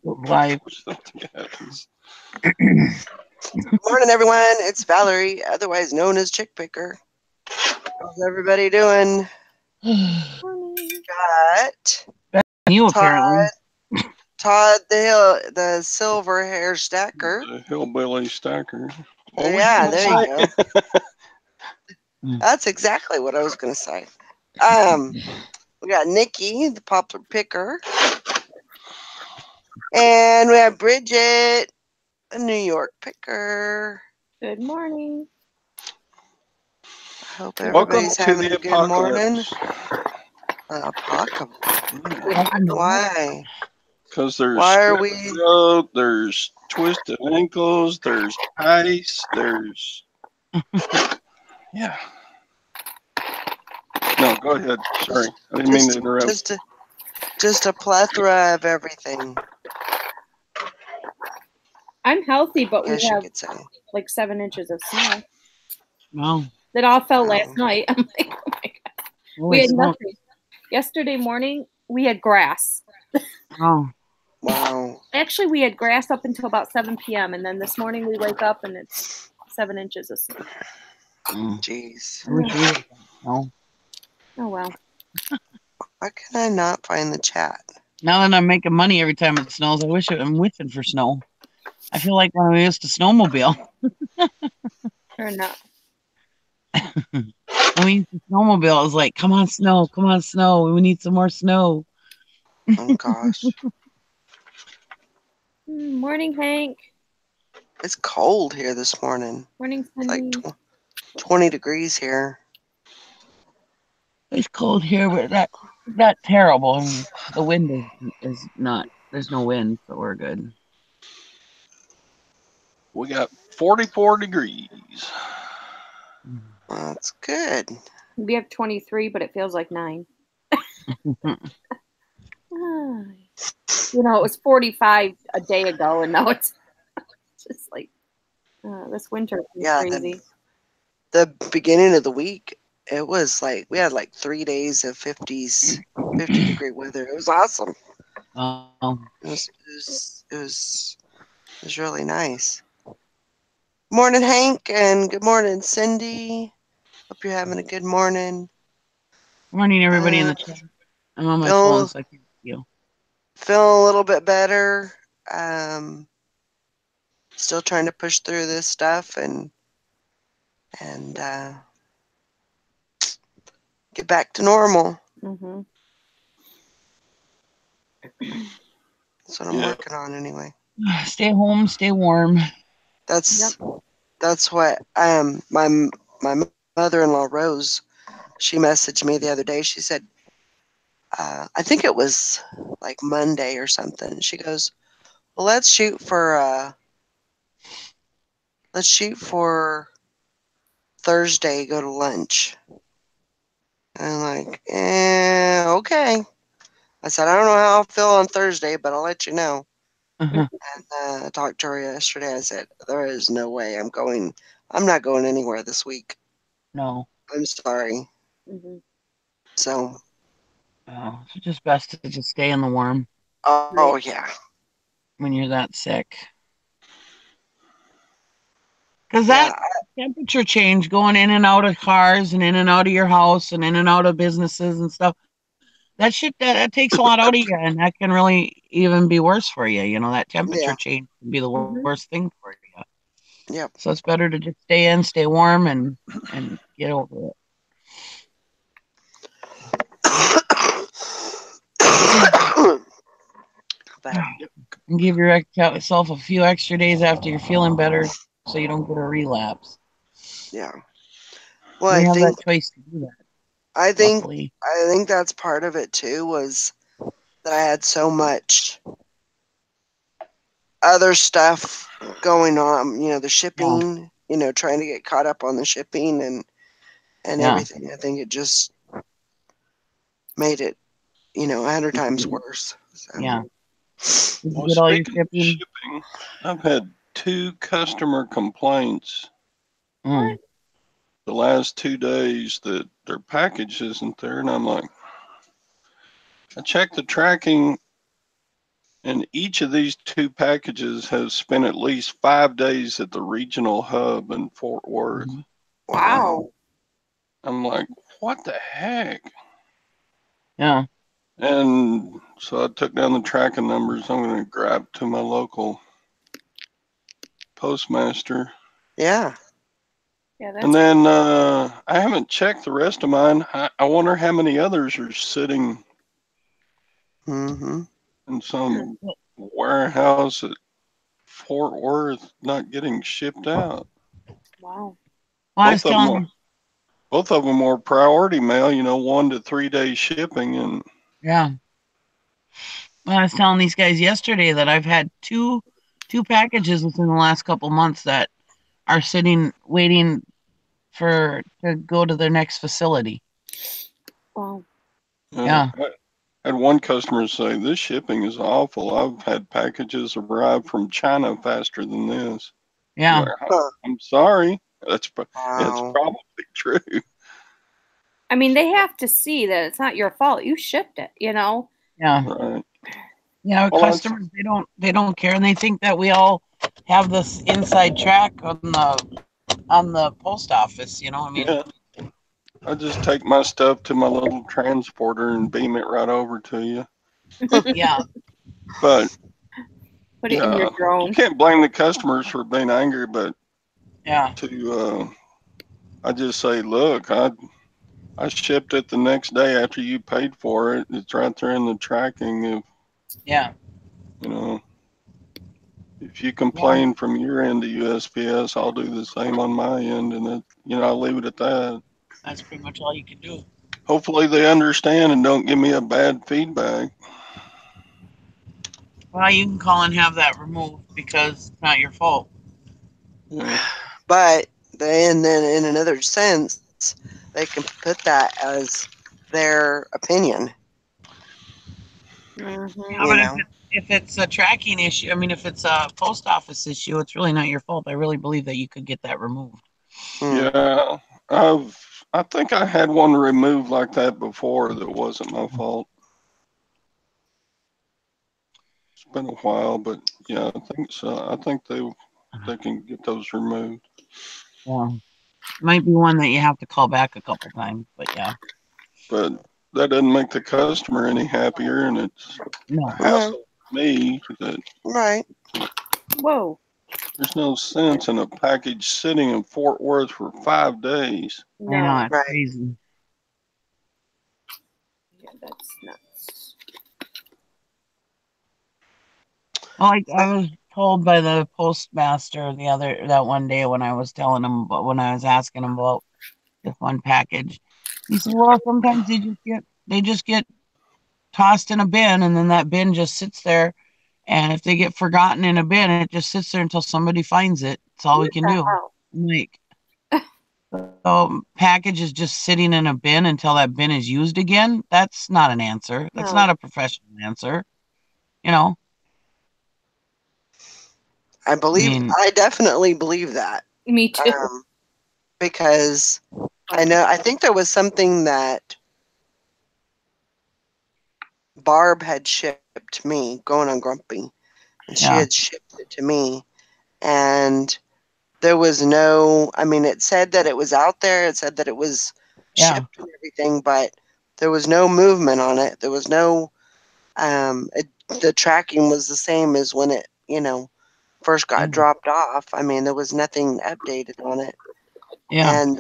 Live. Morning, everyone. It's Valerie, otherwise known as Chick Picker. How's everybody doing? Got You Todd, apparently. Todd the silver hair stacker. The hillbilly stacker. Yeah, there you go. That's exactly what I was going to say. We got Nikki, the poplar picker. And we have Bridget, a New York picker. Good morning. I hope everybody's having a good morning. Apocalypse. Why? Because there's we? Road, there's twisted ankles, there's ice, there's yeah. No, go ahead. Sorry, I didn't mean to interrupt. Just a plethora of everything. I'm healthy, but we have like 7 inches of snow. Wow. That all fell last night. I'm like, oh my god. We had nothing. Yesterday morning, we had grass. Oh. Wow. Actually, we had grass up until about 7 p.m. And then this morning we wake up and it's 7 inches of snow. Jeez. Oh well. Why can I not find the chat? Now that I'm making money every time it snows, I wish I'm wishing for snow. I feel like when we used to snowmobile. Or not. When we used to snowmobile, it was like, come on, snow. We need some more snow. Oh, gosh. Morning, Hank. It's cold here this morning. Morning, Sunny. It's like 20 degrees here. It's cold here, but not terrible. I mean, the wind is not, there's no wind, so we're good. We got 44 degrees. That's good. We have 23, but it feels like 9. It was 45 a day ago, and now it's just like this winter is crazy. The beginning of the week, it was like we had like 3 days of 50 degree weather. It was awesome. It was really nice. Morning, Hank, and good morning, Cindy. Hope you're having a good morning. Morning, everybody in the chat. I'm on my phone, so I can't see you. Feeling a little bit better. Still trying to push through this stuff and get back to normal. Mm-hmm. That's what I'm working on anyway. Stay home, stay warm. That's what my mother-in-law Rose, she messaged me the other day. She said, I think it was like Monday or something. She goes, well, let's shoot for Thursday, go to lunch. And I'm like, okay. I said, I don't know how I'll feel on Thursday, but I'll let you know. And I talked to her yesterday. I said, there is no way I'm not going anywhere this week. No. I'm sorry. Mm-hmm. So. It's just best to just stay in the warm. Oh, yeah. When you're that sick. Because that temperature change going in and out of cars and in and out of your house and in and out of businesses and stuff, that shit, that takes a lot out of you, and that can really even be worse for you. That temperature change can be the worst thing for you. Yep. So it's better to just stay in, stay warm, and get over it. And give yourself a few extra days after you're feeling better so you don't get a relapse. Yeah. Well, I have that choice to do that. I think that's part of it too, was that I had so much other stuff going on, the shipping, trying to get caught up on the shipping and everything. I think it just made it, 100 times worse. So. Yeah. Well, speaking of shipping, I've had 2 customer complaints the last 2 days that their package isn't there, and I'm like, I checked the tracking And each of these 2 packages has spent at least 5 days at the regional hub in Fort Worth. Wow. I'm like, what the heck? Yeah. And so I took down the tracking numbers. I'm going to grab to my local Postmaster. Yeah. And then I haven't checked the rest of mine. I wonder how many others are sitting in some warehouse at Fort Worth not getting shipped out. Wow. Well, both of them are priority mail, 1 to 3 day shipping. And yeah. Well, I was telling these guys yesterday that I've had two packages within the last couple months that are sitting waiting to go to their next facility. Wow. Yeah. I had one customer say, this shipping is awful. I've had packages arrive from China faster than this. Yeah. Like, I'm sorry. It's probably true. I mean, they have to see that it's not your fault. You shipped it, Yeah. Right. Yeah, customers they don't care, and they think that we all have this inside track on the post office. I mean. Yeah. I just take my stuff to my little transporter and beam it right over to you. Yeah. But put it in your drone. You can't blame the customers for being angry, but yeah. I just say, look, I shipped it the next day after you paid for it. It's right there in the tracking. If you complain from your end to USPS, I'll do the same on my end, and I'll leave it at that. That's pretty much all you can do. Hopefully they understand and don't give me a bad feedback. Well, you can call and have that removed because it's not your fault. Yeah. But then in another sense, they can put that as their opinion. Yeah, but if it's a tracking issue, I mean, if it's a post office issue, it's really not your fault. I really believe that you could get that removed. Yeah, I think I had one removed like that before that wasn't my fault. It's been a while, but yeah, I think so. I think they can get those removed. Yeah, might be one that you have to call back a couple times, but yeah. But that doesn't make the customer any happier, and it's a hassle for me. Right. Whoa. There's no sense in a package sitting in Fort Worth for 5 days. No. I know, it's crazy. Yeah, that's nuts. Well, I was told by the postmaster that one day when I was telling him, when I was asking him about this one package, he said, "Well, sometimes they just get tossed in a bin, and then that bin just sits there. And if they get forgotten in a bin, it just sits there until somebody finds it. That's all we can do." Like, so package is just sitting in a bin until that bin is used again. That's not an answer. That's not a professional answer. I definitely believe that. Me too. Because I think there was something that Barb had shipped me, going on Grumpy, and she had shipped it to me, and there was no, it said that it was out there, it said that it was shipped and everything, but there was no movement on it. There was no, the tracking was the same as when it, first got dropped off. There was nothing updated on it. Yeah. And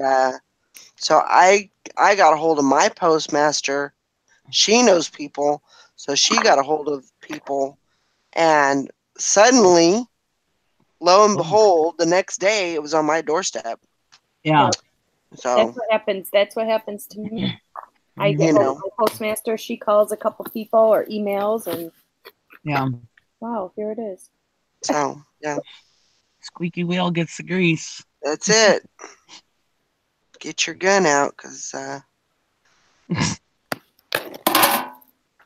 so I got a hold of my postmaster. She knows people, so she got a hold of people, and suddenly, lo and behold, the next day it was on my doorstep. Yeah. So that's what happens. That's what happens to me. I get hold of my postmaster. She calls a couple people or emails, and wow, here it is. So yeah, squeaky wheel gets the grease. That's it. Get your gun out, because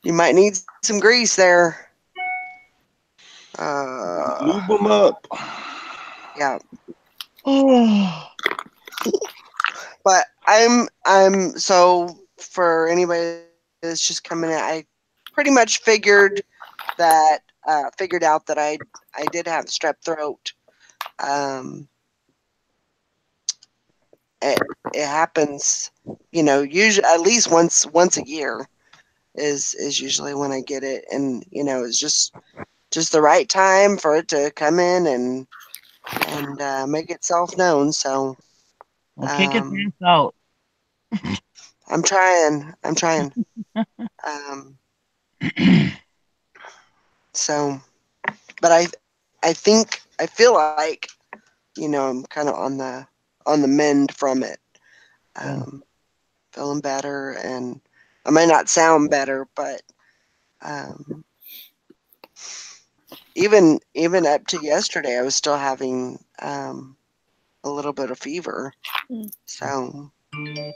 you might need some grease there. Lube them up. Yeah. But I'm so, for anybody that's just coming in, I pretty much figured that figured out that I did have strep throat. It happens, usually at least once a year is usually when I get it, and it's just the right time for it to come in and make itself known. So, well, kick its ass out. I'm trying. So, but I feel like, I'm kind of on the mend from it. Feeling better, and I might not sound better, but even up to yesterday, I was still having a little bit of fever. So, yeah,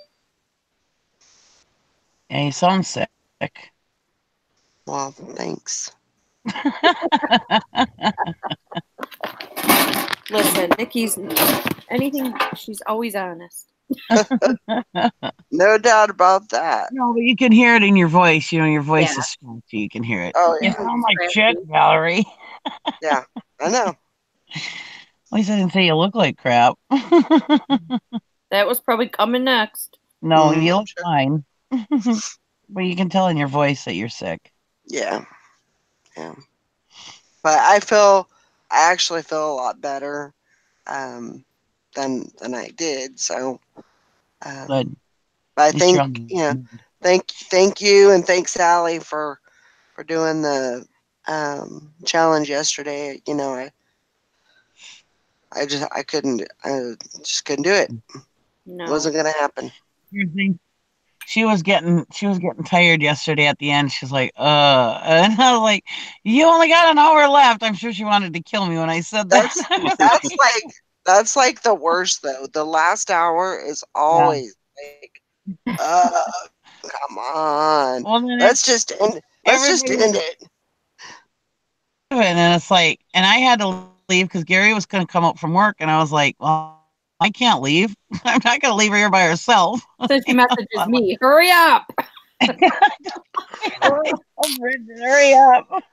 you sound sick. Well, thanks. Listen, Nikki's anything. She's always honest. No doubt about that. No, but you can hear it in your voice. Your voice is strong, so you can hear it. Oh, yeah. You sound like shit, Valerie. Yeah, I know. At least I didn't say you look like crap. That was probably coming next. No, you look fine. But you can tell in your voice that you're sick. Yeah. But I actually feel a lot better than I did. So, Good. But I think, thank you, and thanks Sally for doing the challenge yesterday. I just couldn't do it. No. It wasn't gonna happen. She was getting tired yesterday at the end. She's like, and I was like, you only got an hour left. I'm sure she wanted to kill me when I said that. That's like the worst though. The last hour is always like, come on. Well, let's just end it. And then it's like, and I had to leave because Gary was going to come up from work, and I was like, well, I can't leave. I'm not going to leave her here by herself. So she messages me, hurry up. Hurry up.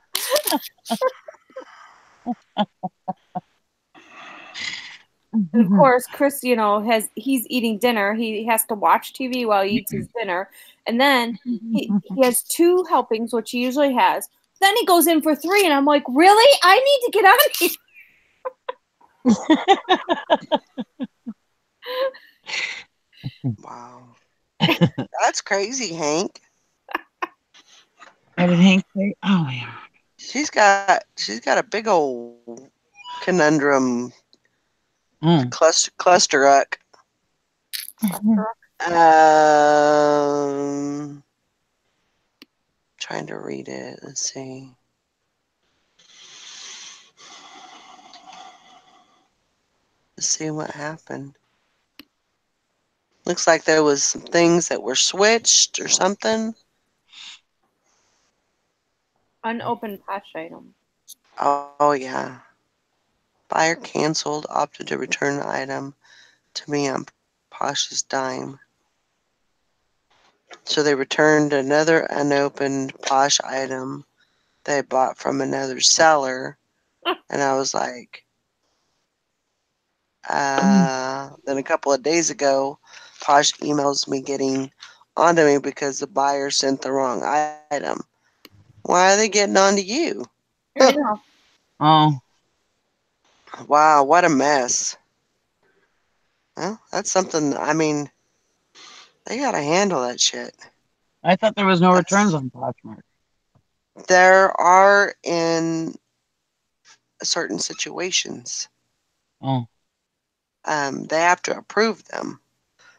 And of course, Chris, he's eating dinner. He has to watch TV while he eats his dinner. And then he has 2 helpings, which he usually has. Then he goes in for 3, and I'm like, really? I need to get out of here. Wow. That's crazy, Hank. What did Hank say? Oh, yeah. She's got a big old conundrum cluster-uck. Trying to read it. Let's see. Let's see what happened. Looks like there was some things that were switched or something. Unopened patch item. Oh yeah. Buyer canceled, opted to return the item to me on Posh's dime. So they returned another unopened Posh item they bought from another seller. And I was like, then a couple of days ago, Posh emails me getting onto me because the buyer sent the wrong item. Why are they getting onto you? Yeah. Oh. Wow, what a mess. Well, that's something, they gotta handle that shit. I thought there was no returns on Poshmark. There are in certain situations. Oh. They have to approve them.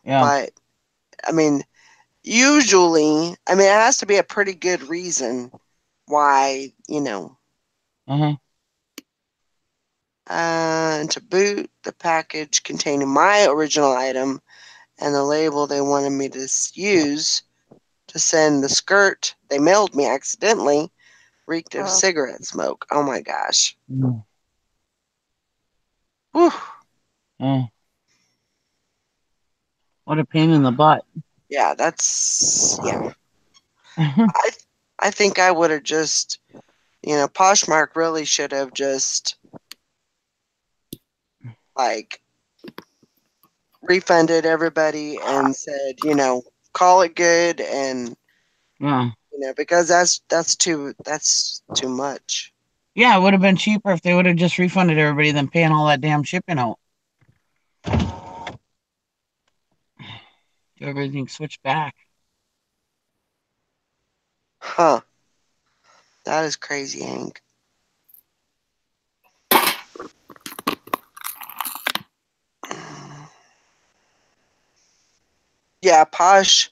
Yeah. But, usually, it has to be a pretty good reason why, And to boot, the package containing my original item and the label they wanted me to use to send the skirt they mailed me accidentally reeked of cigarette smoke. Oh my gosh. Mm. Whew. Oh. What a pain in the butt. Yeah, I think I would have just You know, Poshmark really should have just like refunded everybody and said, you know, call it good, and Yeah. you know, because that's too much. Yeah, it would have been cheaper if they would have just refunded everybody than paying all that damn shipping out. Everything switched back. Huh. That is crazy, Hank. Yeah, Posh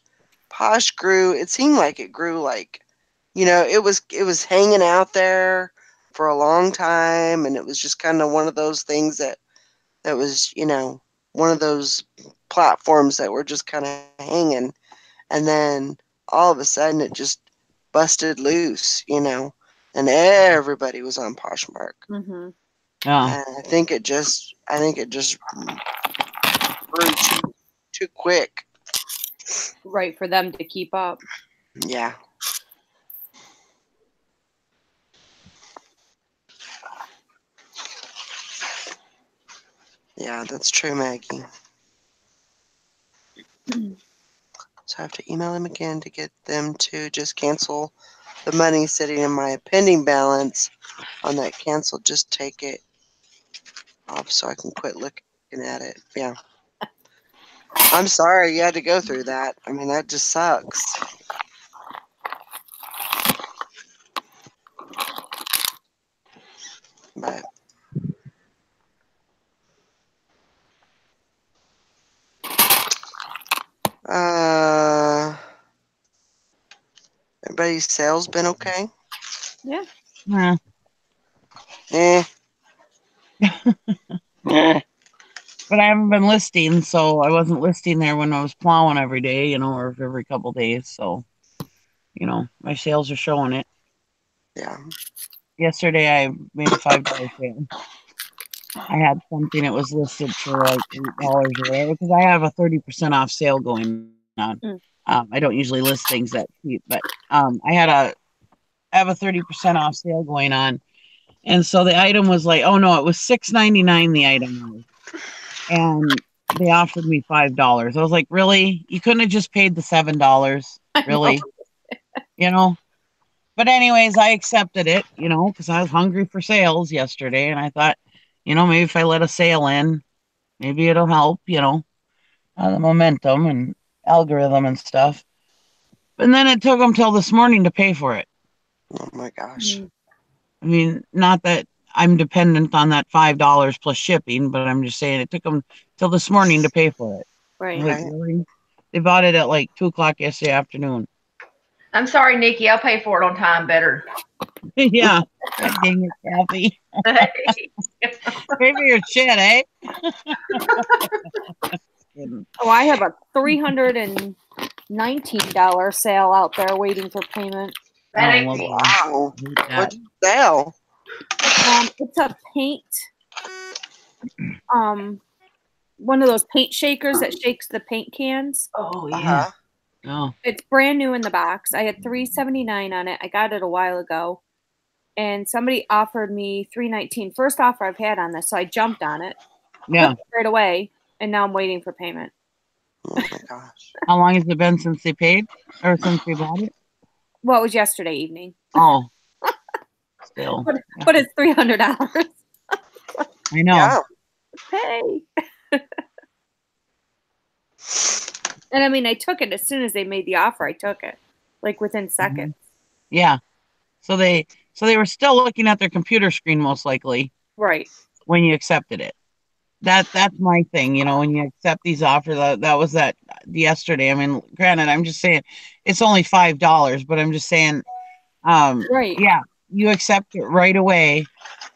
grew. It seemed like it grew like, you know, it was hanging out there for a long time, and it was just kind of one of those things that was, you know, one of those platforms that were just kind of hanging, and then all of a sudden it just busted loose, you know, and everybody was on Poshmark. Mm-hmm. Yeah. And I think it just grew too quick. Right, for them to keep up. Yeah. Yeah, that's true, Maggie. So I have to email them again to get them to just cancel the money sitting in my pending balance on that cancel. Just take it off so I can quit looking at it. Yeah. I'm sorry you had to go through that. I mean, that just sucks. But everybody's sales been okay? Yeah. Yeah. Eh. But I haven't been listing, so I wasn't listing there when I was plowing every day, you know, or every couple days. So, you know, my sales are showing it. Yeah. Yesterday I made a $5 sale. I had something that was listed for like $8 or whatever because I have a 30% off sale going on. Mm. I don't usually list things that cheap, but I have a 30% off sale going on, and so the item was like, oh no, it was $6.99 the item was, and they offered me $5. I was like, really? You couldn't have just paid the $7? Really? You know? But anyways, I accepted it, you know, because I was hungry for sales yesterday, and I thought, you know, maybe if I let a sale in, maybe it'll help, you know, the momentum and algorithm and stuff. And then it took them till this morning to pay for it. Oh my gosh. I mean, not that I'm dependent on that $5 plus shipping, but I'm just saying it took them till this morning to pay for it. Right. Like, really? They bought it at like 2:00 yesterday afternoon. I'm sorry, Nikki. I'll pay for it on time better. Yeah. God dang it, Kathy. Pay for your shit, eh? Oh, I have a $319 sale out there waiting for payment. That ain't wow. What'd you sell? It's a paint. One of those paint shakers that shakes the paint cans. Oh yeah. Oh. It's brand new in the box. I had $379 on it. I got it a while ago, and somebody offered me $319. First offer I've had on this, so I jumped on it. Yeah. Right away, and now I'm waiting for payment. Oh my gosh. How long has it been since they paid, or since they bought it? Well, it was yesterday evening. Oh. Still. But it's $300. I know. Yeah. Hey. And I mean, I took it as soon as they made the offer. I took it, like within seconds. Yeah. So they were still looking at their computer screen most likely. Right. When you accepted it. That's my thing, you know, when you accept these offers. That was that yesterday. I mean, granted, I'm just saying it's only $5, but I'm just saying, right. Yeah, you accept it right away,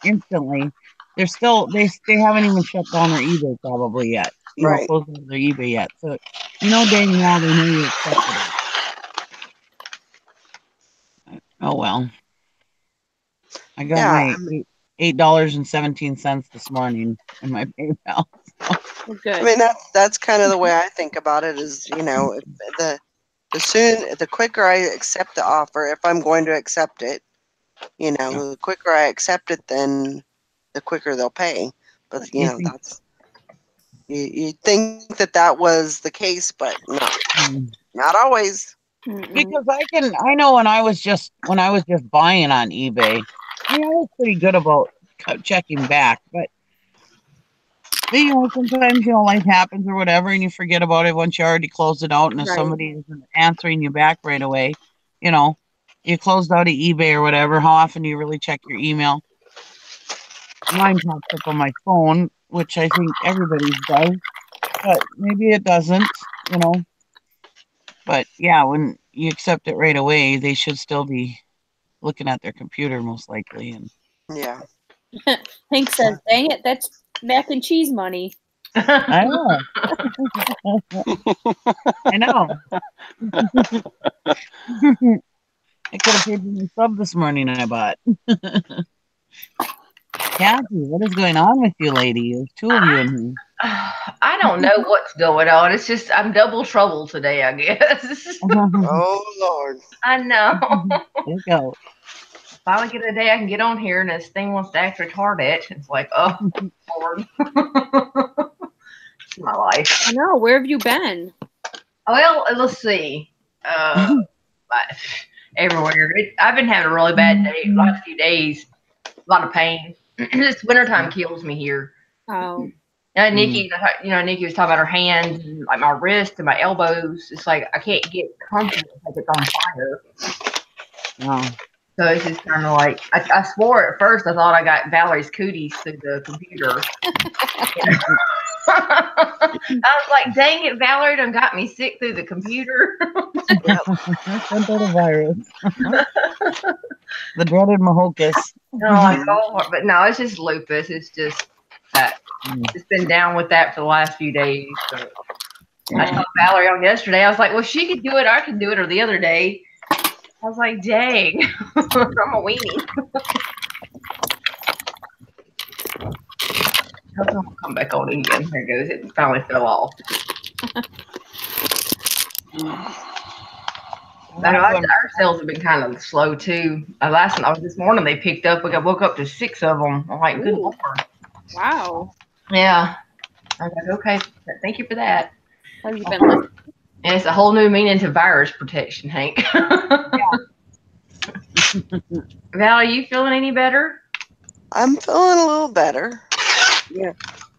instantly. They're still they haven't even shut down their eBay probably yet. You know, closed down their eBay yet. So you know dang well they know you accepted it. Oh well. I got my $8.17 this morning in my PayPal. Good. I mean, that's kind of the way I think about it. Is, you know, the quicker I accept the offer, if I'm going to accept it, You know, the quicker I accept it, then the quicker they'll pay. But you know, that's you think that was the case, but no, not always. Because I know when I was just buying on eBay, I was pretty good about checking back, but you know, sometimes, you know, life happens or whatever, and you forget about it once you already closed it out. And if somebody isn't answering you back right away, you know, you closed out of eBay or whatever, how often do you really check your email? Mine pops up on my phone, which I think everybody does, but maybe it doesn't, you know. But yeah, when you accept it right away, they should still be looking at their computer most likely. And yeah. Hank says, "Dang it, that's mac and cheese money." I know. I know. I could have paid for my sub this morning. I bought. Kathy, what is going on with you, lady? There's two of you in here. I don't know what's going on. It's just I'm double trouble today, I guess. Oh Lord. I know. There you go. Finally get a day I can get on here and this thing wants to act retarded. It's like, oh Lord. It's my life. I know. Where have you been? Well, let's see. Everywhere. I've been having a really bad day last few days. A lot of pain. This wintertime kills me here. Oh. Nikki, Nikki was talking about her hands and like my wrist and my elbows. It's like I can't get comfortable like it's on fire. Wow. So it's just kind of like I swore at first I thought I got Valerie's cooties through the computer. I was like, dang it, Valerie done got me sick through the computer. Some sort of virus. The dreaded Mahocus. But no, it's just lupus. It's just that. It's been down with that for the last few days. So. I told Valerie on yesterday, I was like, well, she could do it, I could do it, or the other day. I was like, dang, I'm a weenie. I'll come back on again. There it goes. It finally fell off. Our sales have been kind of slow too. This morning they picked up. I woke up to 6 of them. I'm like, good Lord. Wow. Yeah. I was like, okay, thank you for that. Have you been listening? And it's a whole new meaning to virus protection, Hank. Yeah. Val, are you feeling any better? I'm feeling a little better. Yeah.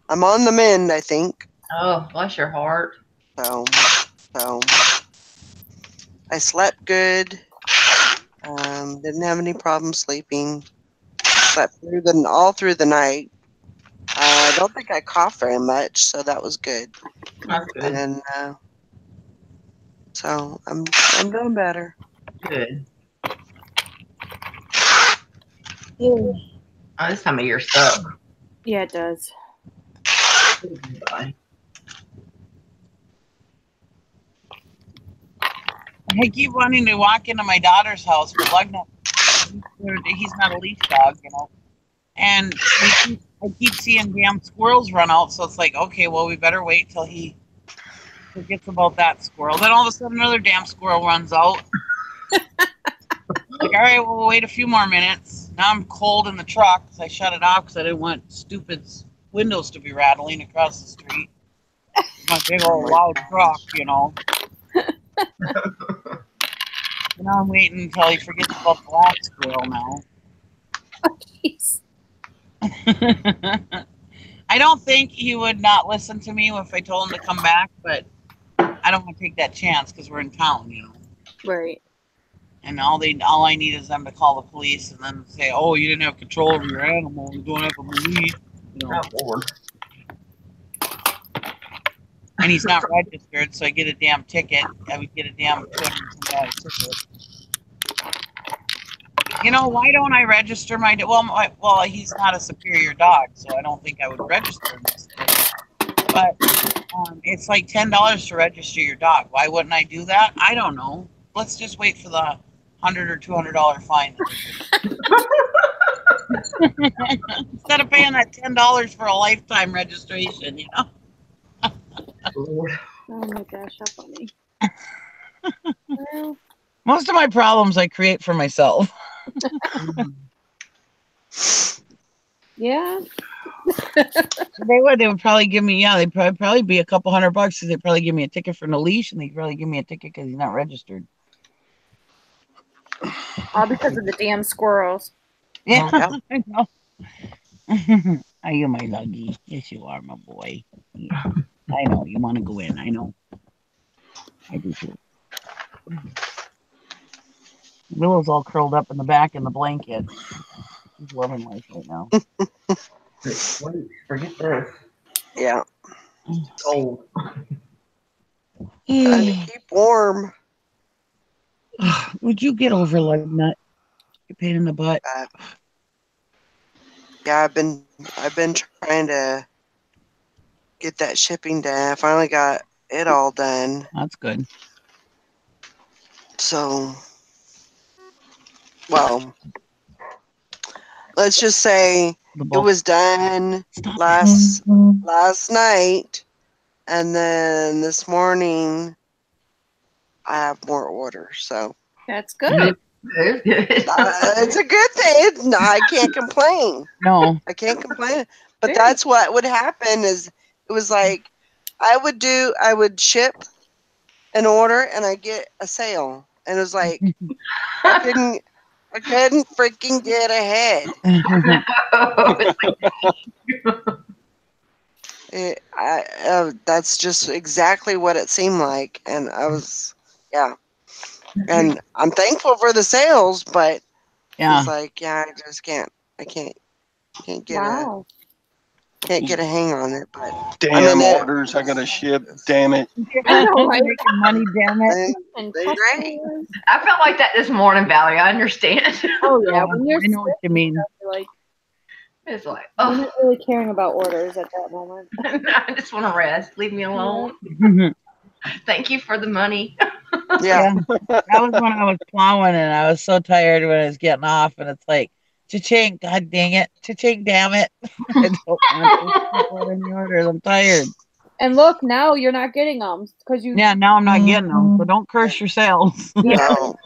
I'm on the mend, I think. Oh, bless your heart. So I slept good. Didn't have any problem sleeping. Slept all through the night. I don't think I coughed very much, so that was good. That's good. And so I'm doing better. Good. Oh, this time of year sucks. Yeah, it does. Bye. I keep wanting to walk into my daughter's house, but Lugna, he's not a leash dog, you know. And I keep seeing damn squirrels run out, so it's like, okay, well, we better wait till he forgets about that squirrel. Then all of a sudden, another damn squirrel runs out. Like, all right, well, we'll wait a few more minutes. Now I'm cold in the truck because I shut it off because I didn't want stupid windows to be rattling across the street. My big old loud truck, you know. And now I'm waiting until he forgets about the last squirrel now. Oh, jeez. I don't think he would not listen to me if I told him to come back, but I don't want to take that chance because we're in town, you know. Right. And all I need is them to call the police and then say, "Oh, you didn't have control over your animal. You don't have a police." You know. Oh, Lord. And he's not registered, so I get a damn ticket. I would get a damn $200 ticket. You know, why don't I register my dog? Well, he's not a superior dog, so I don't think I would register him. But it's like $10 to register your dog. Why wouldn't I do that? I don't know. Let's just wait for the $100 or $200 fine. Instead of paying that $10 for a lifetime registration, you know. Lord. Oh my gosh, how funny. Well, Most of my problems I create for myself. Yeah. They would probably give me, they'd probably be a couple $100 because they'd probably give me a ticket for no leash, and they'd probably give me a ticket because he's not registered. All because of the damn squirrels. Yeah, I know. Are you my luggy? Yes, you are, my boy. Yeah. I know. You want to go in. I know. I do too. Willow's all curled up in the back in the blanket. She's loving life right now. Wait, forget this. Yeah. It's cold. Trying to keep warm. Would you get over lug nut? You're pain in the butt. Yeah, I've been trying to get that shipping done. I finally got it all done. That's good. So, well, let's just say it was done last night, and then this morning I have more orders. So that's good. It's a good thing. No, I can't complain. No, I can't complain. But that's what would happen is it was like I would ship an order and I get a sale, and it was like I couldn't freaking get ahead. That's just exactly what it seemed like, and I was, and I'm thankful for the sales, but it's like, I just can't get a hang on it. But damn orders I gotta ship, damn it. I know, right? Making money, damn it. Right. I felt like that this morning, Valerie. I understand. Oh yeah, when you're I know what you mean. Like, it's like, I'm not really caring about orders at that moment. I just want to rest. Leave me alone. Thank you for the money. Yeah. That was when I was plowing, and I was so tired when I was getting off, and it's like, cha-ching, god dang it, cha-ching, damn it. I don't want any orders. I'm tired. And look, now you're not getting them because you. Yeah, now I'm not getting them, so don't curse your sales. No.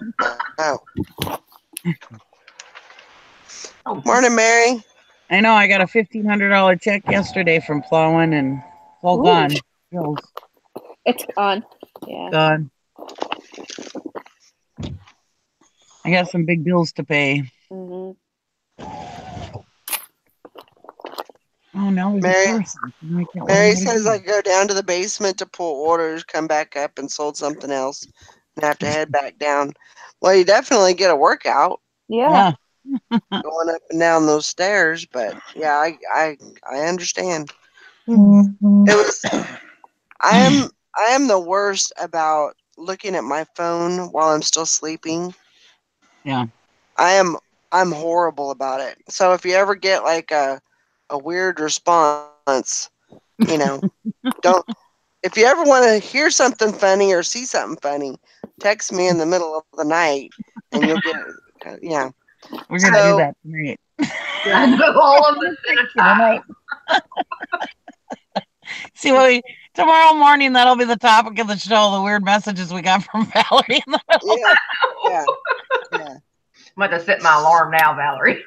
Morning, Mary. I know. I got a $1,500 check yesterday from plowing, and it's all gone. Bills. It's gone. Yeah. Gone. I got some big bills to pay. Mm-hmm. Oh, now Mary says I go down to the basement to pull orders, come back up and sold something else, and have to head back down. Well, you definitely get a workout. Yeah. Going up and down those stairs, but yeah, I understand. It was. I am the worst about looking at my phone while I'm still sleeping. Yeah. I'm horrible about it. So if you ever get like a weird response, don't. If you ever want to hear something funny or see something funny, text me in the middle of the night, and you'll get. Yeah. We're gonna do that tonight. All of us at a time. See what tomorrow morning, that'll be the topic of the show, the weird messages we got from Valerie in the middle. Yeah. I'm about to set my alarm now, Valerie.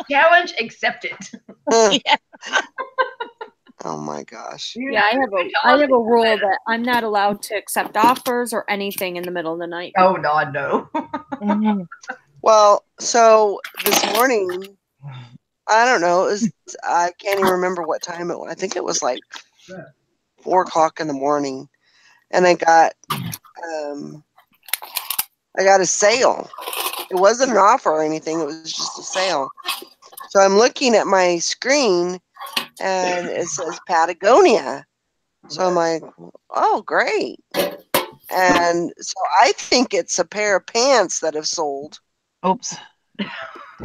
Challenge accepted. Oh my gosh. Yeah, I have a rule that I'm not allowed to accept offers or anything in the middle of the night. Oh God, no. Well, so this morning, I don't know. I can't even remember what time it was. I think it was like 4:00 in the morning, and I got a sale. It wasn't an offer or anything. It was just a sale. So I'm looking at my screen, and it says Patagonia. So I'm like, oh, great. And so I think it's a pair of pants that have sold. Oops.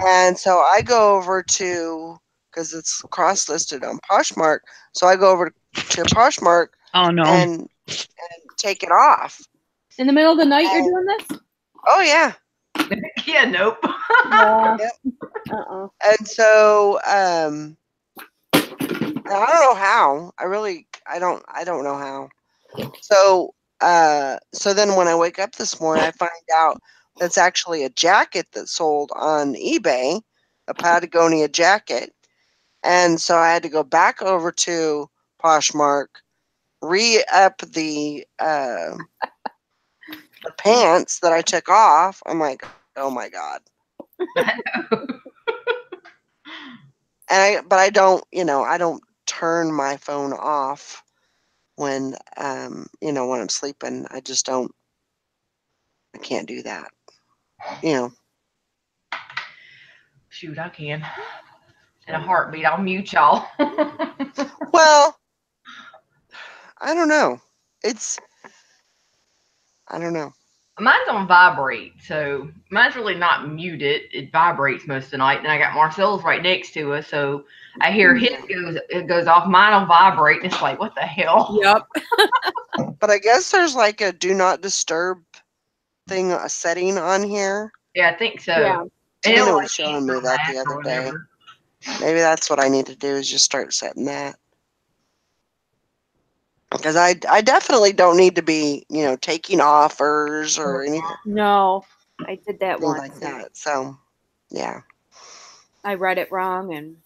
And so I go over to, because it's cross-listed on Poshmark, so I go over to Poshmark and take it off. In the middle of the night you're doing this? Oh, yeah. Yeah, nope. Yep. And so I don't know how. I don't know how. So then when I wake up this morning, I find out, It's actually a jacket that sold on eBay, a Patagonia jacket. And so I had to go back over to Poshmark, re-up the pants that I took off. I'm like, oh my God. But I don't, I don't turn my phone off when, when I'm sleeping. I just don't, I can't do that. Shoot, I can. In a heartbeat, I'll mute y'all. Well, I don't know. I don't know. Mine's on vibrate, so mine's really not muted. It vibrates most of the night. And I got Marcel's right next to us, so I hear it goes off. Mine on vibrate, and it's like, what the hell? Yep. But I guess there's like a do not disturb thing, a setting on here. Yeah, I think so. Yeah. Tina was showing me that the other day. Maybe that's what I need to do, is just start setting that. Because I definitely don't need to be, taking offers or anything. No, I did that once. Like that. So, yeah. I read it wrong, and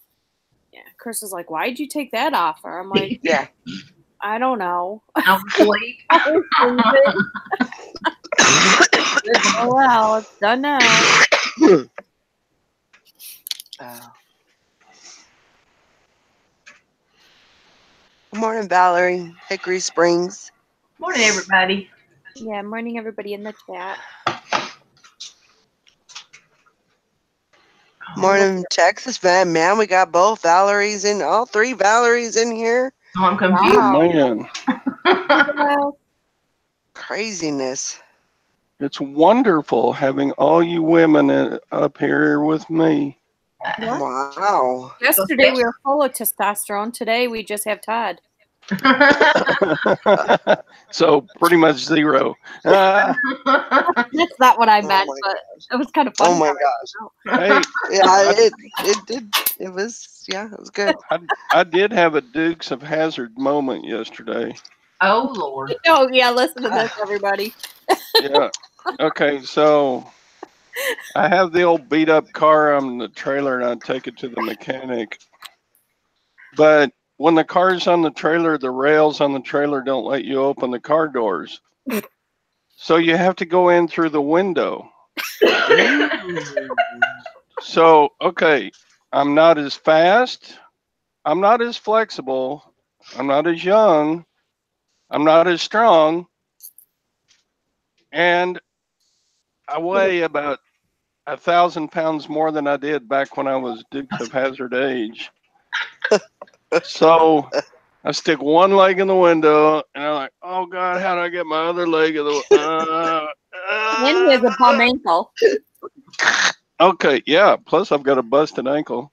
Chris was like, "Why'd you take that offer?" I'm like, "Yeah, I don't know." I'm asleep. Oh well, it's done now. Good morning, Valerie, Hickory Springs. Morning, everybody. Yeah, morning, everybody in the chat. Morning, Texas, man. We got both Valeries in, all three Valeries in here. Oh, I'm confused. Oh, man. Craziness. It's wonderful having all you women up here with me. Wow. Yesterday we were full of testosterone. Today we just have Todd. So pretty much zero. That's not what I meant, but it was kind of fun. Oh my gosh. Hey, yeah, it did. It was good. I did have a Dukes of Hazzard moment yesterday. Oh Lord. Oh yeah, listen to this, everybody. Yeah. Okay, so I have the old beat up car on the trailer and I take it to the mechanic. But when the car's on the trailer, the rails on the trailer don't let you open the car doors. So you have to go in through the window. So, okay, I'm not as fast. I'm not as flexible. I'm not as young. I'm not as strong. And I weigh about 1,000 pounds more than I did back when I was Dukes of Hazzard age. So I stick one leg in the window, and I'm like, oh God, how do I get my other leg in the And he has a bum ankle. Okay, yeah. Plus I've got a busted ankle.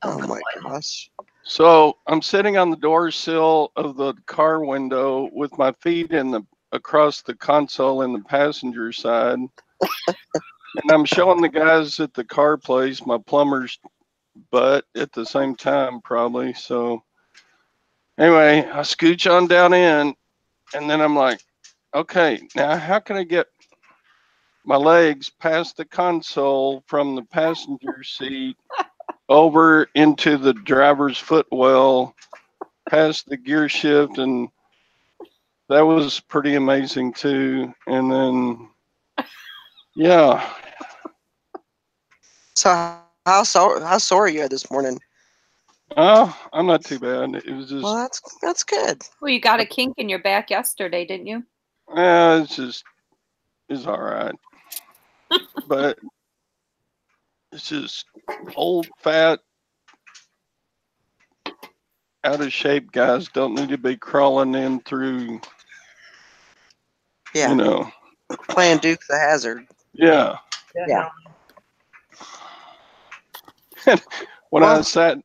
Oh my gosh. So I'm sitting on the door sill of the car window with my feet across the console in the passenger side. And I'm showing the guys at the car place my plumber's butt at the same time, probably. So anyway, I scooch on down in, and then I'm like, okay, now how can I get my legs past the console from the passenger seat over into the driver's footwell, past the gear shift? And that was pretty amazing too. And then, yeah. So how sore are you this morning? Oh, I'm not too bad. It was just. Well, that's good. Well, you got a kink in your back yesterday, didn't you? Yeah, it's all right. But it's just old, fat, out of shape guys don't need to be crawling in through. Yeah. Playing Dukes of Hazzard. Yeah. Yeah. When I sat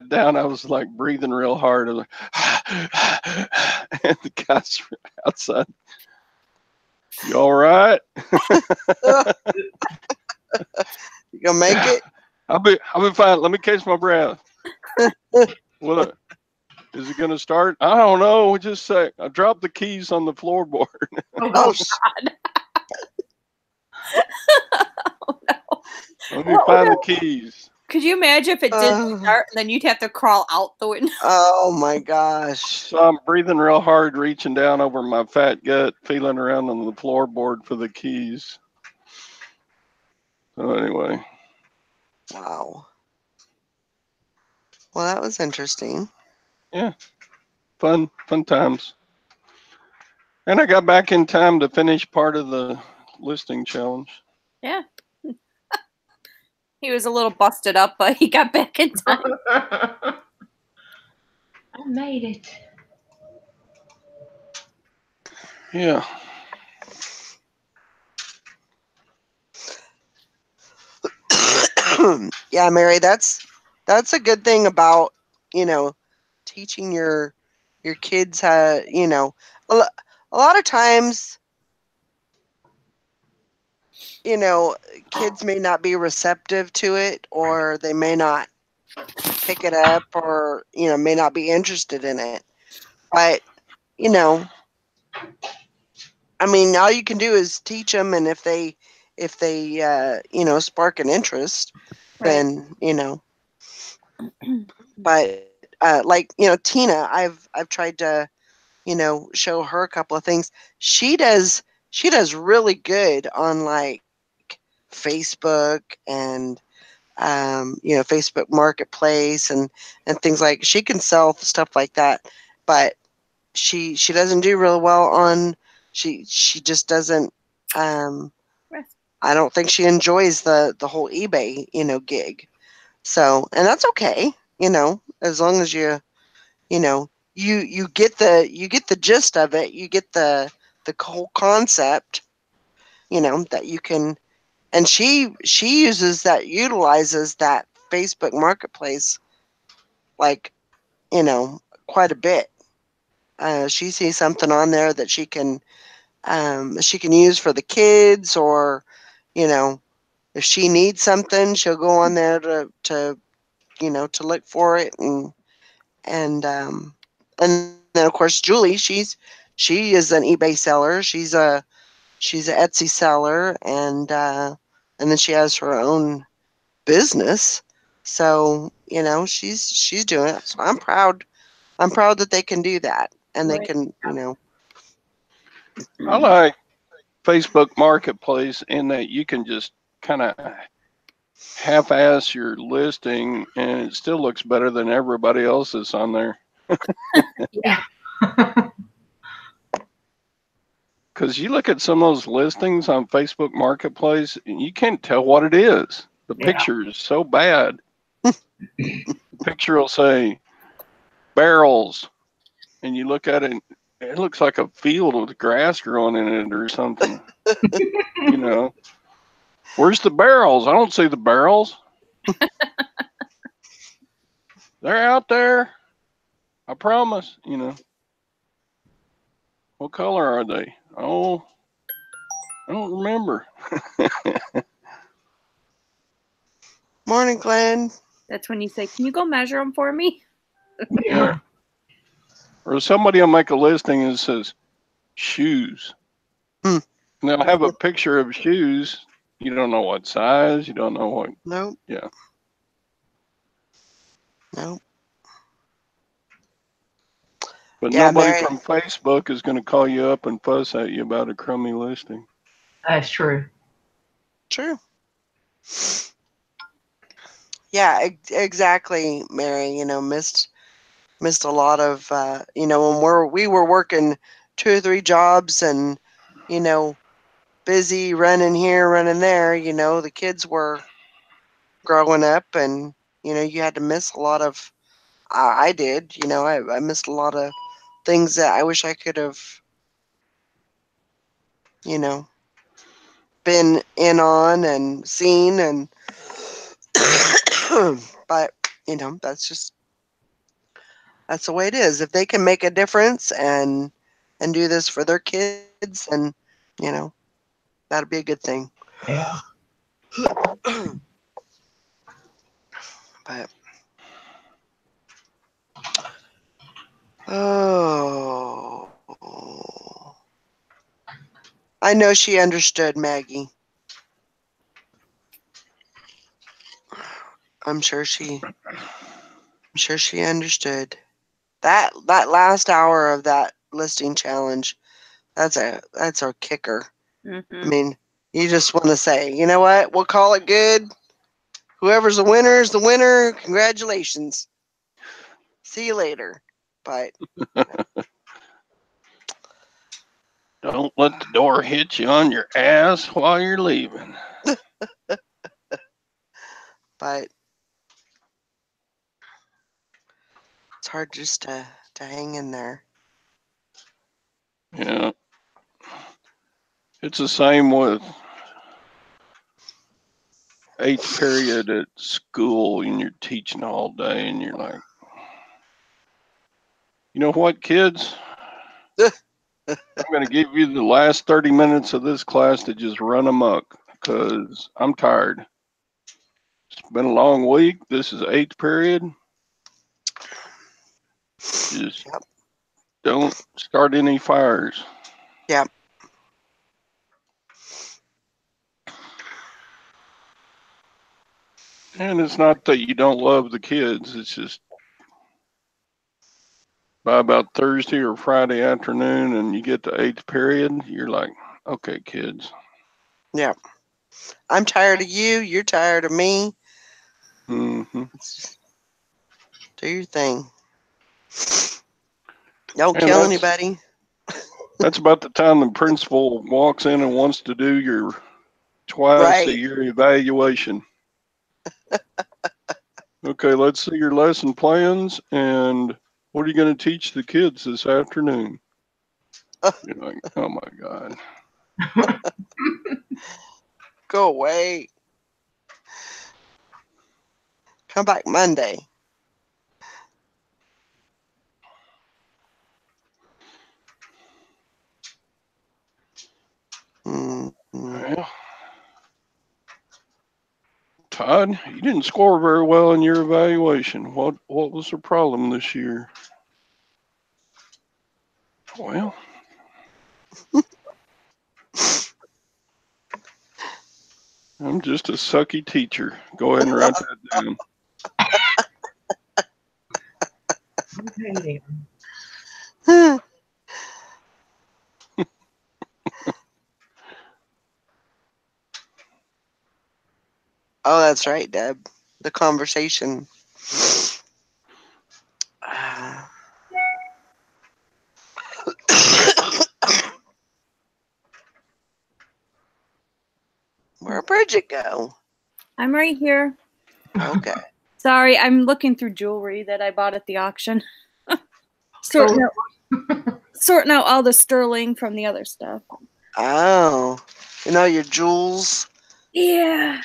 down, I was like breathing real hard. I was like, and the guys outside, you all right? You gonna make it? I'll be fine. Let me catch my breath. What? Is it gonna start? I don't know. Just say I dropped the keys on the floorboard. Oh God. Oh, no. Let me find the keys. Could you imagine if it didn't start and then you'd have to crawl out the window? Oh my gosh. So I'm breathing real hard, reaching down over my fat gut, feeling around on the floorboard for the keys. So anyway. Wow. Well, that was interesting. Yeah. Fun times. And I got back in time to finish part of the listing challenge. Yeah. He was a little busted up, but he got back in time. I made it. Yeah. Yeah, Mary, that's a good thing about, teaching your kids how, a lot of times, kids may not be receptive to it, or they may not pick it up, or, may not be interested in it. But, I mean, all you can do is teach them, and if they spark an interest, then, but like, Tina, I've tried to, show her a couple of things. She does really good on like Facebook and Facebook Marketplace and things like. She can sell stuff like that, but she doesn't do real well on. She just doesn't. I don't think she enjoys the whole eBay gig. So, and that's okay, as long as you get the gist of it, you get the whole concept, that you can. And she utilizes that Facebook Marketplace, like, quite a bit. She sees something on there that she can use for the kids, or, if she needs something, she'll go on there to look for it, and then of course Julie, she is an eBay seller. She's an Etsy seller, and then she has her own business. So she's doing it. So I'm proud that they can do that, and they can I like Facebook Marketplace in that you can just kind of half-ass your listing, and it still looks better than everybody else's on there. Yeah. Because you look at some of those listings on Facebook Marketplace, and you can't tell what it is. The picture is so bad. The picture will say barrels, and you look at it, and it looks like a field with grass growing in it or something. Where's the barrels? I don't see the barrels. They're out there. I promise, What color are they? Oh, I don't remember. Morning, Glenn. That's when you say, "Can you go measure them for me?" Yeah. Or somebody will make a listing and says shoes. And they'll have a picture of shoes. You don't know what size. You don't know what. Nope. Yeah. Nope. But nobody from Facebook is going to call you up and fuss at you about a crummy listing. That's true. True. Yeah, exactly, Mary. Missed a lot of, when we were working 2 or 3 jobs and, busy running here, running there, the kids were growing up, and, you had to miss a lot of, I did, I missed a lot of things that I wish I could have, been in on and seen, and but that's the way it is. If they can make a difference and do this for their kids, and that'd be a good thing. Yeah. But I know she understood, Maggie. I'm sure she understood. That last hour of that listing challenge, that's our kicker. I mean, you just want to say, you know what? We'll call it good. Whoever's the winner is the winner. Congratulations. See you later. But don't let the door hit you on your ass while you're leaving. But it's hard just to hang in there. Yeah. It's the same with 8th period at school and you're teaching all day and you're like, you know what, kids? I'm going to give you the last 30 minutes of this class to just run amok because I'm tired. It's been a long week. This is 8th period. Just don't start any fires. Yep. And it's not that you don't love the kids. It's just by about Thursday or Friday afternoon and you get to 8th period, you're like, okay, kids. Yeah. I'm tired of you. You're tired of me. Mm-hmm. Do your thing. Don't kill anybody. That's about the time the principal walks in and wants to do your twice a year evaluation. Okay, let's see your lesson plans and what are you going to teach the kids this afternoon? You're like, oh my God. Go away. Come back Monday. Well, Todd, you didn't score very well in your evaluation. What was the problem this year? Well, I'm just a sucky teacher. Go ahead and write that down. Oh, that's right, Deb. The conversation. Where'd Bridget go? I'm right here. Okay. Sorry, I'm looking through jewelry that I bought at the auction. sorting out all the sterling from the other stuff. Oh. You know your jewels? Yeah.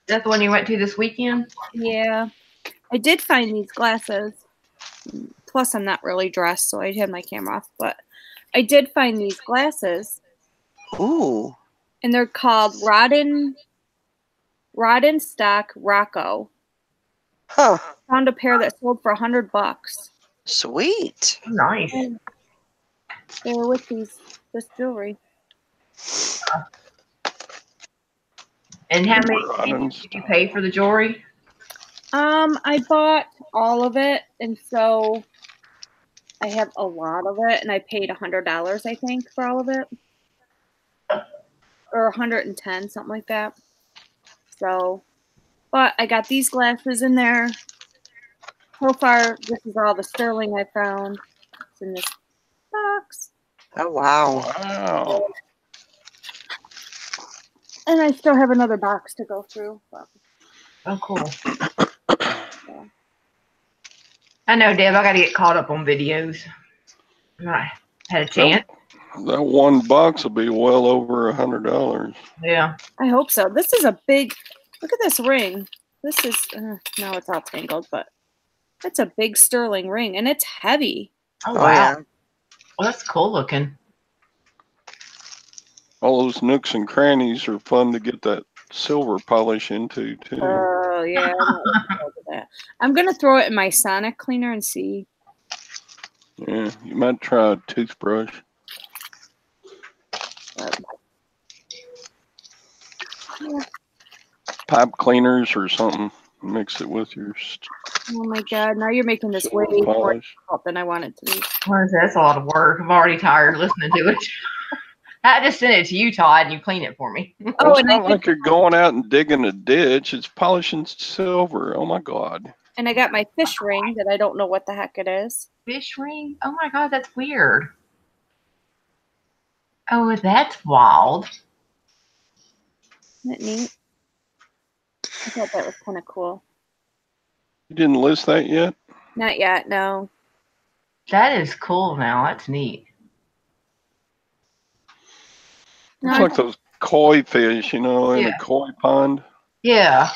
That's the one you went to this weekend? Yeah. I did find these glasses. Plus, I'm not really dressed, so I had my camera off. But I did find these glasses. Ooh. And they're called Rodden Stock Rocco. Huh. Found a pair that sold for $100. Sweet. Nice. And they were with this jewelry. And how many did you pay for the jewelry? I bought all of it, and so I have a lot of it, and I paid $100, I think, for all of it, or $110, something like that. So, but I got these glasses in there. So far, this is all the sterling I found. It's in this box. Oh, wow. Wow. And I still have another box to go through. But. Oh, cool. Yeah. I know, Deb. I got to get caught up on videos. I had a chance. That one box will be well over $100. Yeah. I hope so. This is a big. Look at this ring. This is now it's all tangled, but it's a big sterling ring, and it's heavy. Oh wow. Yeah. Well, that's cool looking. All those nooks and crannies are fun to get that silver polish into too. Oh yeah, I'm gonna throw it in my Sonic cleaner and see. Yeah, you might try a toothbrush. Yeah. Pipe cleaners or something. Mix it with your Oh my God! Now you're making this way more difficult than I want it to be. That's a lot of work. I'm already tired listening to it. I just sent it to you, Todd, and you clean it for me. Oh, it's not like you're going out and digging a ditch. It's polishing silver. Oh my God! And I got my fish ring that I don't know what the heck it is. Fish ring? Oh my God, that's weird. Oh, that's wild. Isn't it neat? I thought that was kind of cool. You didn't list that yet? Not yet, no. That is cool now. That's neat. It's like those koi fish, in a koi pond. Yeah.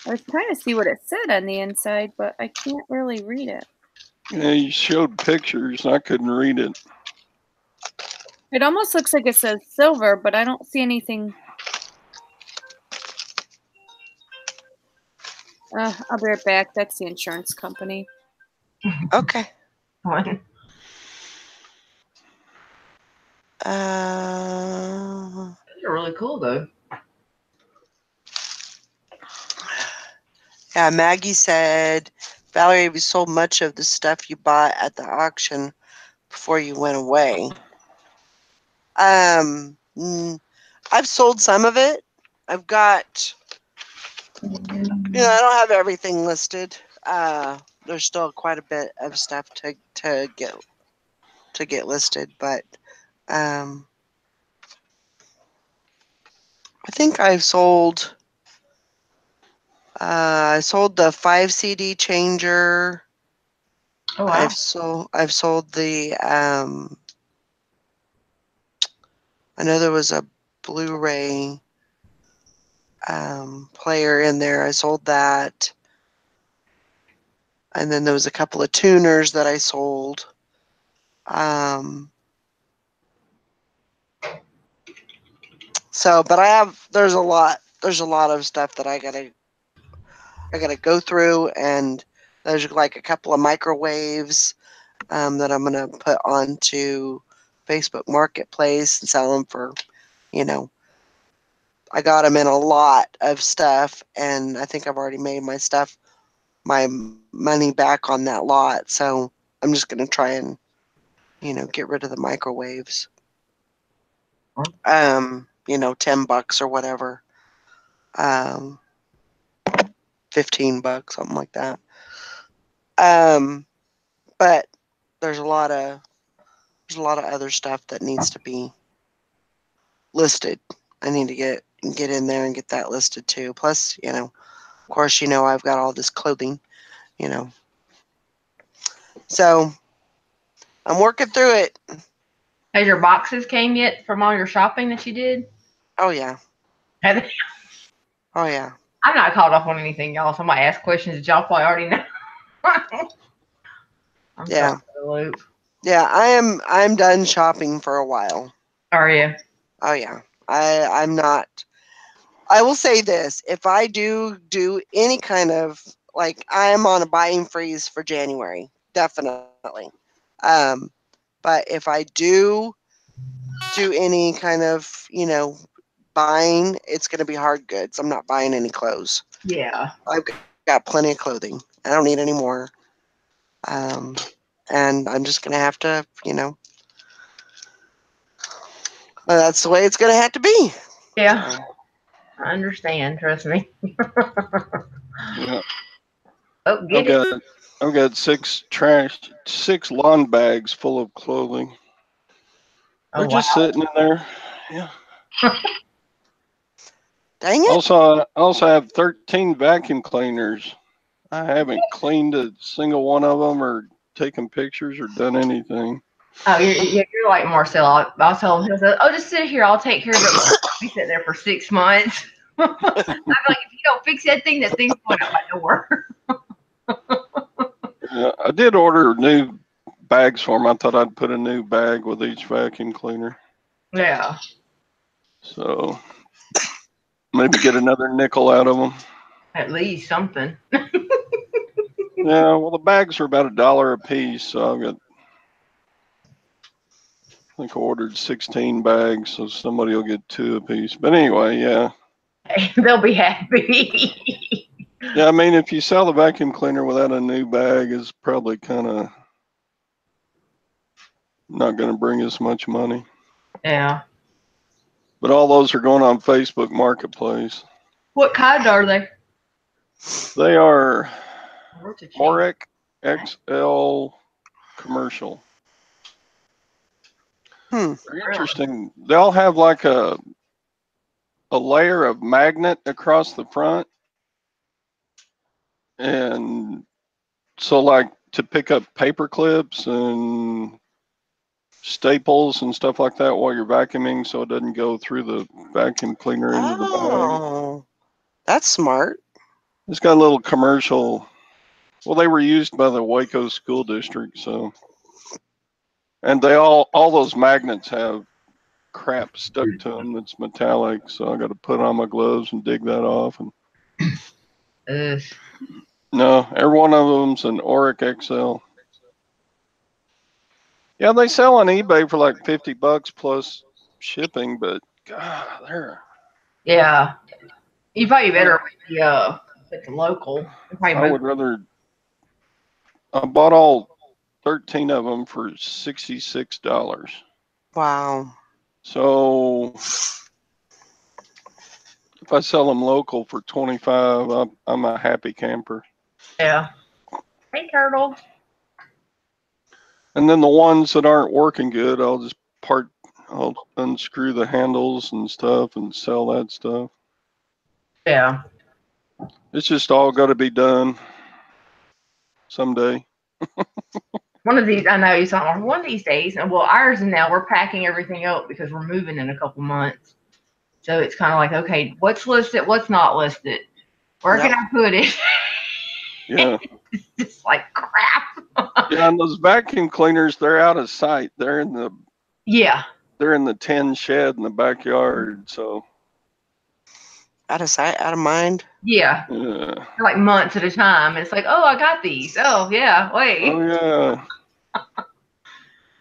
I was trying to see what it said on the inside, but I can't really read it. Yeah, you showed pictures, and I couldn't read it. It almost looks like it says silver, but I don't see anything. I'll be right back. That's the insurance company. Okay. Those are really cool, though. Yeah, Maggie said, Valerie, we sold much of the stuff you bought at the auction before you went away. I've sold some of it. I've got, I don't have everything listed. There's still quite a bit of stuff to get listed, but I think I've sold. I sold the 5 CD changer. Oh wow! I've sold the. I know there was a Blu-ray player in there. I sold that. And then there was a couple of tuners that I sold. But there's a lot of stuff that I gotta go through, and there's like a couple of microwaves that I'm gonna put onto Facebook Marketplace and sell them for, I got them in a lot of stuff, and I think I've already made my money back on that lot. So I'm just going to try and, get rid of the microwaves. $10 or whatever. $15, something like that. But there's a lot of other stuff that needs to be listed. I need to get in there and get that listed too. Plus, of course, I've got all this clothing, So I'm working through it. Has your boxes came yet from all your shopping that you did? Oh yeah. Have they? Oh yeah. I'm not caught up on anything, y'all. So I might ask questions that y'all probably already know. Yeah. Yeah, I'm done shopping for a while. Are you? Oh yeah. I'm not. I will say this: if I do any kind of, like, I am on a buying freeze for January, definitely. But if I do any kind of, buying, it's going to be hard goods. I'm not buying any clothes. Yeah. I've got plenty of clothing. I don't need any more. And I'm just going to have to, that's the way it's going to have to be. Yeah. So. I understand. Trust me. Yeah. Oh, I've got 6 lawn bags full of clothing. They're just sitting in there. Yeah. Dang it. Also, I also have 13 vacuum cleaners. I haven't cleaned a single one of them or taken pictures or done anything. Oh, you're like Marcel. I'll tell him, oh, just sit here. I'll take care of it. Be sitting there for 6 months. I'm like, if you don't fix that thing's going out my door. Yeah, I did order new bags for them. I thought I'd put a new bag with each vacuum cleaner. Yeah. So maybe get another nickel out of them. At least something. Yeah, well, the bags are about $1 a piece, so I think I ordered 16 bags, so somebody will get 2 a piece. But anyway, yeah. They'll be happy. Yeah, I mean, if you sell the vacuum cleaner without a new bag, it's probably kind of not going to bring as much money. Yeah. But all those are going on Facebook Marketplace. What kind are they? They are Auric XL commercial. They're interesting. They'll have like a layer of magnet across the front. And so like to pick up paper clips and staples and stuff like that while you're vacuuming so it doesn't go through the vacuum cleaner into the bag. Oh, that's smart. It's got a little commercial. Well, they were used by the Waco School District, so. And they all those magnets have crap stuck to them that's metallic, so I got to put on my gloves and dig that off. And no, every one of them's an Auric XL. Yeah, they sell on eBay for like $50 plus shipping, but God, they're. Yeah, you probably better at the local. I would rather. I bought all 13 of them for $66. Wow. So if I sell them local for $25, I'm a happy camper. Yeah. Hey, Turtle. And then the ones that aren't working good, I'll unscrew the handles and stuff and sell that stuff. Yeah. It's just all got to be done someday. One of these, I know you saw one of these days. Well, ours now we're packing everything up because we're moving in a couple months. So it's kind of like, okay, what's listed, what's not listed? Where can I put it? Yeah. It's just like crap. Yeah, and those vacuum cleaners, they're out of sight. They're in the tin shed in the backyard. So out of sight, out of mind. Yeah. Like months at a time. It's like, oh, I got these. Oh yeah, wait. Oh yeah.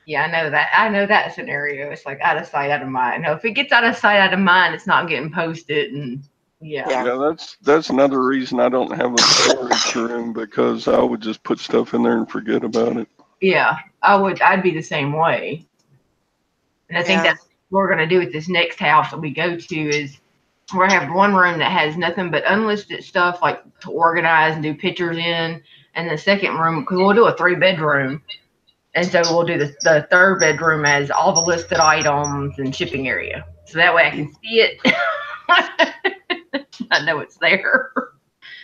Yeah, I know that. I know that scenario. It's like out of sight, out of mind. No, if it gets out of sight, out of mind, it's not getting posted. And yeah, that's another reason I don't have a storage room, because I would just put stuff in there and forget about it. Yeah, I'd be the same way. And I think that's what we're gonna do with this next house that we go to is we're gonna have one room that has nothing but unlisted stuff like to organize and do pictures in, and the second room, because we'll do a 3-bedroom. And so we'll do the 3rd bedroom as all the listed items and shipping area. So that way I can see it. I know it's there.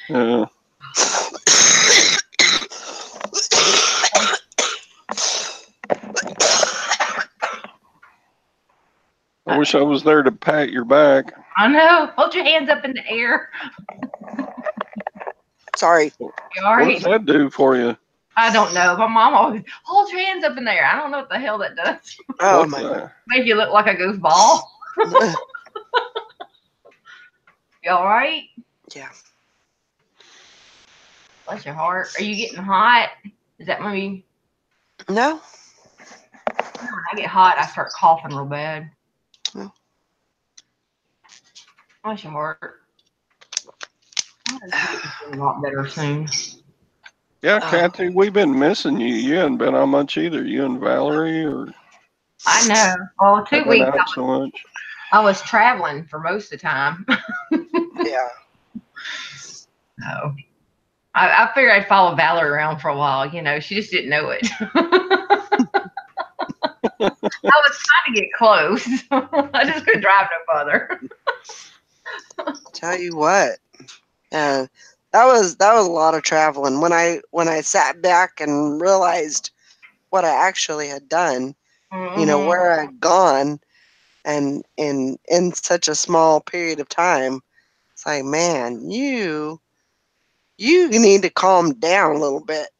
Yeah. I wish I was there to pat your back. I know. Hold your hands up in the air. Sorry. You all right? What does that do for you? I don't know. My mom always hold your hands up in there. I don't know what the hell that does. Oh my God. Make you look like a goofball. You all right? Yeah. Bless your heart. Are you getting hot? Is that maybe? No. When I get hot, I start coughing real bad. No. Bless your heart. I'm gonna get a lot better soon. Yeah, Kathy, we've been missing you. You haven't been on much either. You and Valerie, or I know. Well, 2 weeks. I was traveling for most of the time. Yeah. No. I figured I'd follow Valerie around for a while. You know, she just didn't know it. I was trying to get close. I just couldn't drive no further. Tell you what. Yeah. That was a lot of traveling. When I sat back and realized what I actually had done, you know, where I'd gone, and in such a small period of time, it's like, man, you need to calm down a little bit.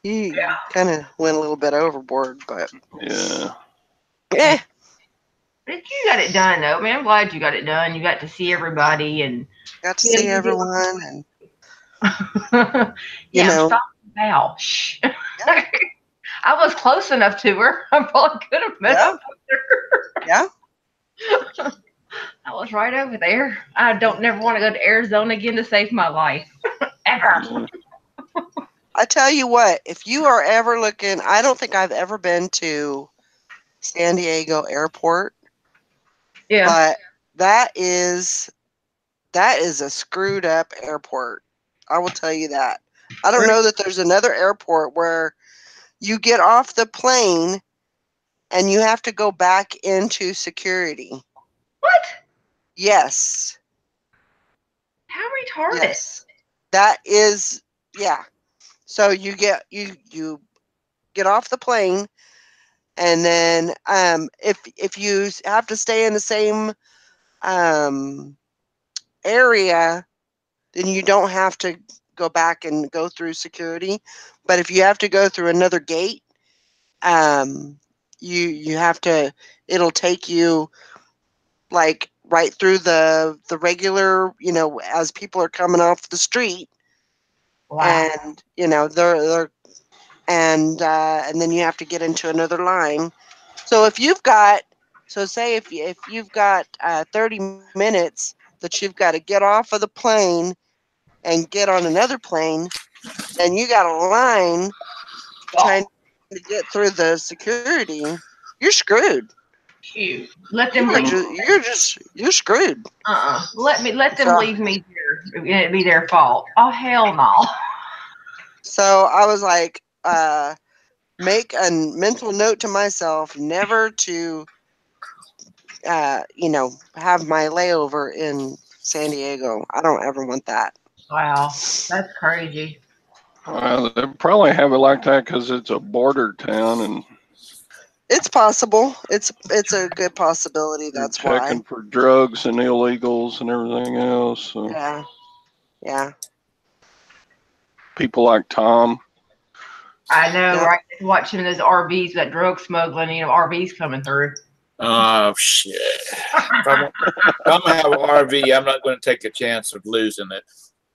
You kind of went a little bit overboard, but yeah. But you got it done, though, man. I'm glad you got it done. You got to see everybody and got to see everyone and. You know, stop now. Shh. Yeah. I was close enough to her. I probably could have met up with her. Yeah. I was right over there. I don't never want to go to Arizona again to save my life. Ever. I tell you what, if you are ever looking, I don't think I've ever been to San Diego Airport. Yeah. But that is a screwed up airport. I will tell you that. I don't know that there's another airport where you get off the plane and you have to go back into security. What? Yes. How retarded? Yes. That is, yeah. So you get off the plane, and then if you have to stay in the same area, then you don't have to go back and go through security. But if you have to go through another gate, you have to. It'll take you like right through the regular, as people are coming off the street. Wow. And they're and then you have to get into another line. So if you've got, say if you've got 30 minutes that you've got to get off of the plane and get on another plane, then you got a line trying to get through the security. You're screwed. Shoot. Let them leave. You're screwed. Let them leave me here. It'd be their fault. Oh, hell no. So I was like, make a mental note to myself never to, have my layover in San Diego. I don't ever want that. Wow, that's crazy. Well, they probably have it like that because it's a border town, and it's possible. It's a good possibility. That's checking for drugs and illegals and everything else. So. Yeah. People like Tom. I know, right? Watching those RVs, that drug smuggling, RVs coming through. Oh, shit. If I'm going to have an RV, I'm not going to take a chance of losing it.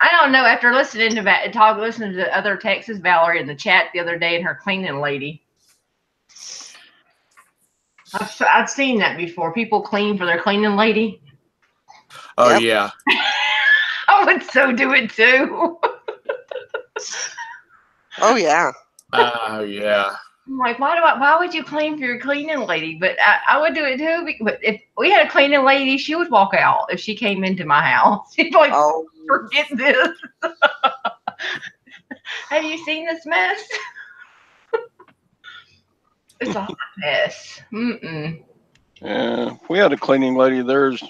I don't know. After listening to the other Texas Valerie in the chat the other day and her cleaning lady, I've seen that before. People clean for their cleaning lady. Oh, yeah. I would so do it too. Oh, yeah. Oh, yeah. I'm like, why would you clean for your cleaning lady? But I would do it too. But if we had a cleaning lady, she would walk out if she came into my house. She'd be like, forget this. Have you seen this mess? It's a hot mess. Yeah, if we had a cleaning lady, there's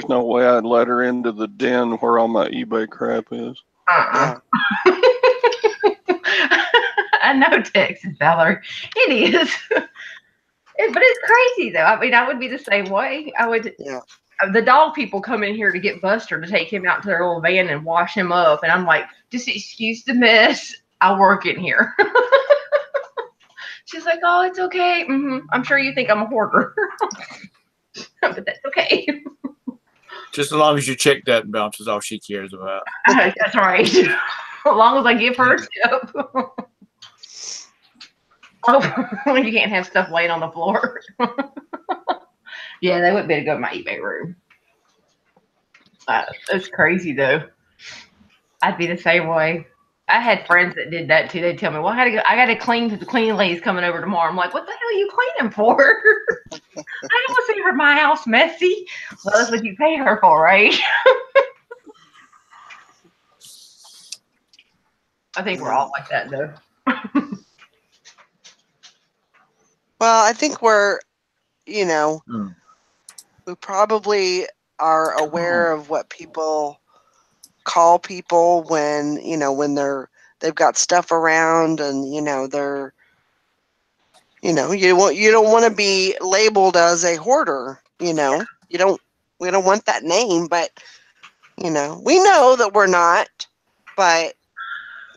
no way I'd let her into the den where all my eBay crap is. Yeah. I know, Texas Valerie. It is. But it's crazy, though. I mean, I would be the same way. I would. Yeah. The dog people come in here to get Buster to take him out to their little van and wash him up. And I'm like, just excuse the mess. I work in here. She's like, oh, it's okay. I'm sure you think I'm a hoarder. But that's okay. Just as long as you check that and bounce is all she cares about. That's right. As long as I give her a tip. Oh, you can't have stuff laying on the floor. Yeah, that would be to go to my eBay room. It's crazy, though. I'd be the same way. I had friends that did that, too. They'd tell me, well, I got to clean because the cleaning lady's coming over tomorrow. I'm like, what the hell are you cleaning for? I don't want to see my house messy. Well, that's what you pay her for, right? I think we're all like that, though. Well, I think we're, we probably are aware of what people call people when, when they've got stuff around and, they're, you don't want to be labeled as a hoarder, we don't want that name, but, we know that we're not, but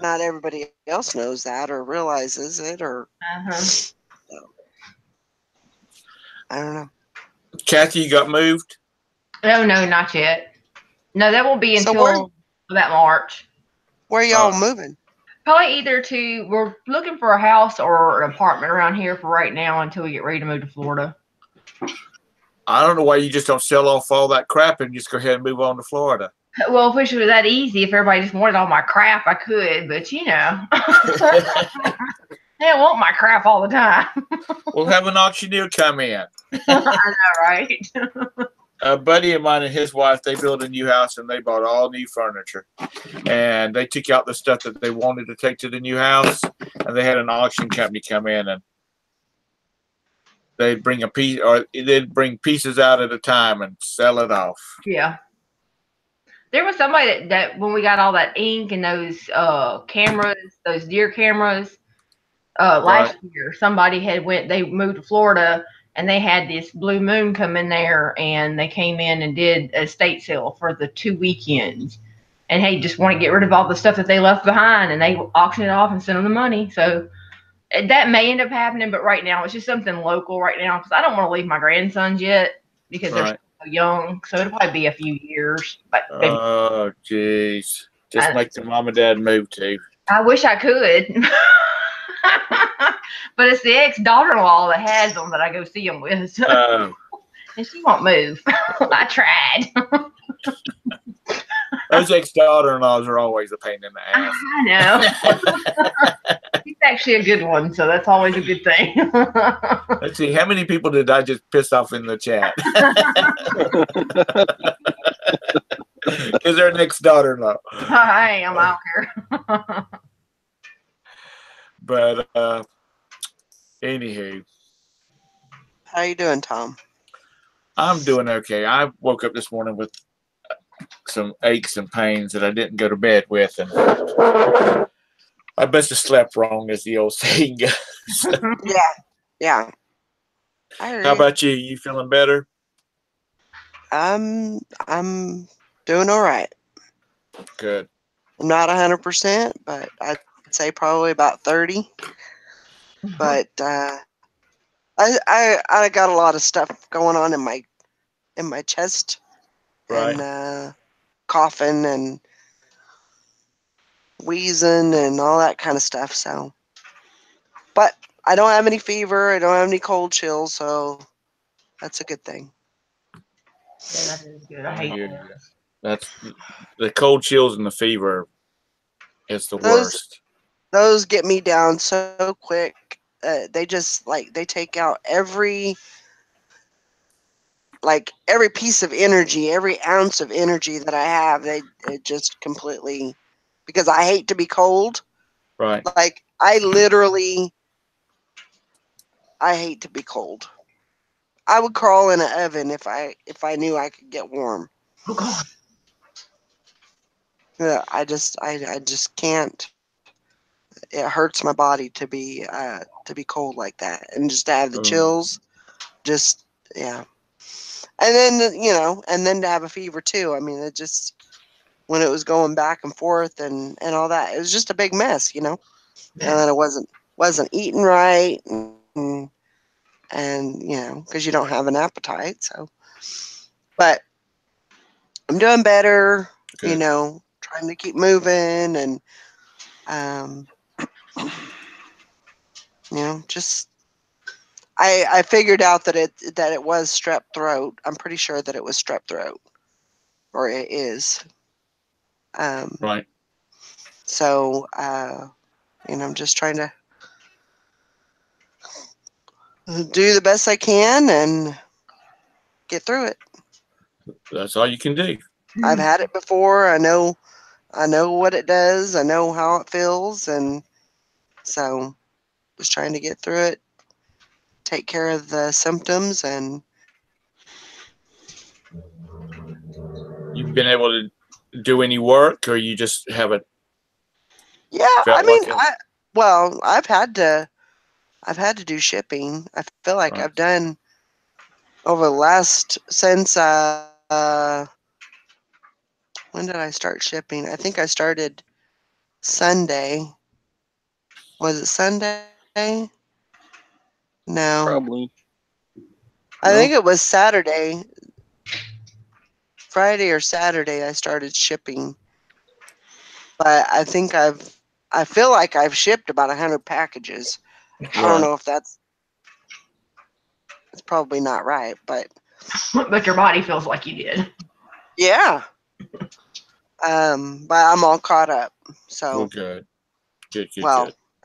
not everybody else knows that or realizes it or, I don't know. Kathy, you got moved? Oh, no, not yet. No, that won't be until that March. Where are y'all moving? Probably we're looking for a house or an apartment around here for right now until we get ready to move to Florida. I don't know why you just don't sell off all that crap and just go ahead and move on to Florida. Well, if it was that easy, if everybody just wanted all my crap, I could. But you know, they don't want my crap all the time. We'll have an auctioneer come in. I know, right? A buddy of mine and his wife, they built a new house and they bought all new furniture. And they took out the stuff that they wanted to take to the new house, and they had an auction company come in, and they'd bring a piece, or they'd bring pieces out at a time and sell it off. Yeah. There was somebody that when we got all that ink and those cameras, those deer cameras, last year, somebody they moved to Florida and they had this blue moon come in there, and they came in and did a estate sale for the 2 weekends. And hey, just want to get rid of all the stuff that they left behind, and they auctioned it off and sent them the money. So that may end up happening, but right now it's just something local right now because I don't want to leave my grandsons yet because they're so young. So it'll probably be a few years. But oh, jeez. Just make the mom and dad move too. I wish I could. But it's the ex-daughter-in-law that has them that I go see them with. So. And she won't move. I tried. Those ex-daughter-in-laws are always a pain in the ass. I know. He's actually a good one, so that's always a good thing. Let's see, how many people did I just piss off in the chat? Because they're an ex-daughter-in-law. Hey, I'm out here. But anywho. How you doing, Tom? I'm doing okay. I woke up this morning with some aches and pains that I didn't go to bed with, and I must have slept wrong, as the old saying goes. Yeah. How about you? You feeling better? I'm doing all right. Good. I'm not 100%, but I'd say probably about 30. But I got a lot of stuff going on in my chest, and coughing and wheezing and all that kind of stuff. So, but I don't have any fever. I don't have any cold chills, so that's a good thing. Yeah, that is good. I hate that. That's the cold chills and the fever. It's the worst. Those get me down so quick. They just they take out every piece of energy, every ounce of energy that I have. It just completely, because I hate to be cold. Right. Like I hate to be cold. I would crawl in an oven if I knew I could get warm. Oh God. Yeah, I just can't. It hurts my body to be cold like that, and just to have the chills, just yeah. And then and then to have a fever too. I mean, it just, when it was going back and forth and all that, it was just a big mess, Yeah. And then I wasn't eating right, and because you don't have an appetite. So, but I'm doing better. Good. Trying to keep moving, and just I figured out that it was strep throat. I'm pretty sure that it was strep throat, or it is. Right. So I'm just trying to do the best I can and get through it. That's all you can do. I've had it before. I know what it does. I know how it feels, and so just trying to get through it, take care of the symptoms, and you've been able to do any work, or you just haven't? Yeah, I mean, I've had to do shipping. I feel like I've done over the last, since when did I start shipping? I think I started Sunday. Was it Sunday? No. Probably. I think it was Saturday. Friday or Saturday I started shipping. But I think I feel like I've shipped about 100 packages. I don't know if it's probably not right, but But your body feels like you did. Yeah. But I'm all caught up. So. Well, good. Good.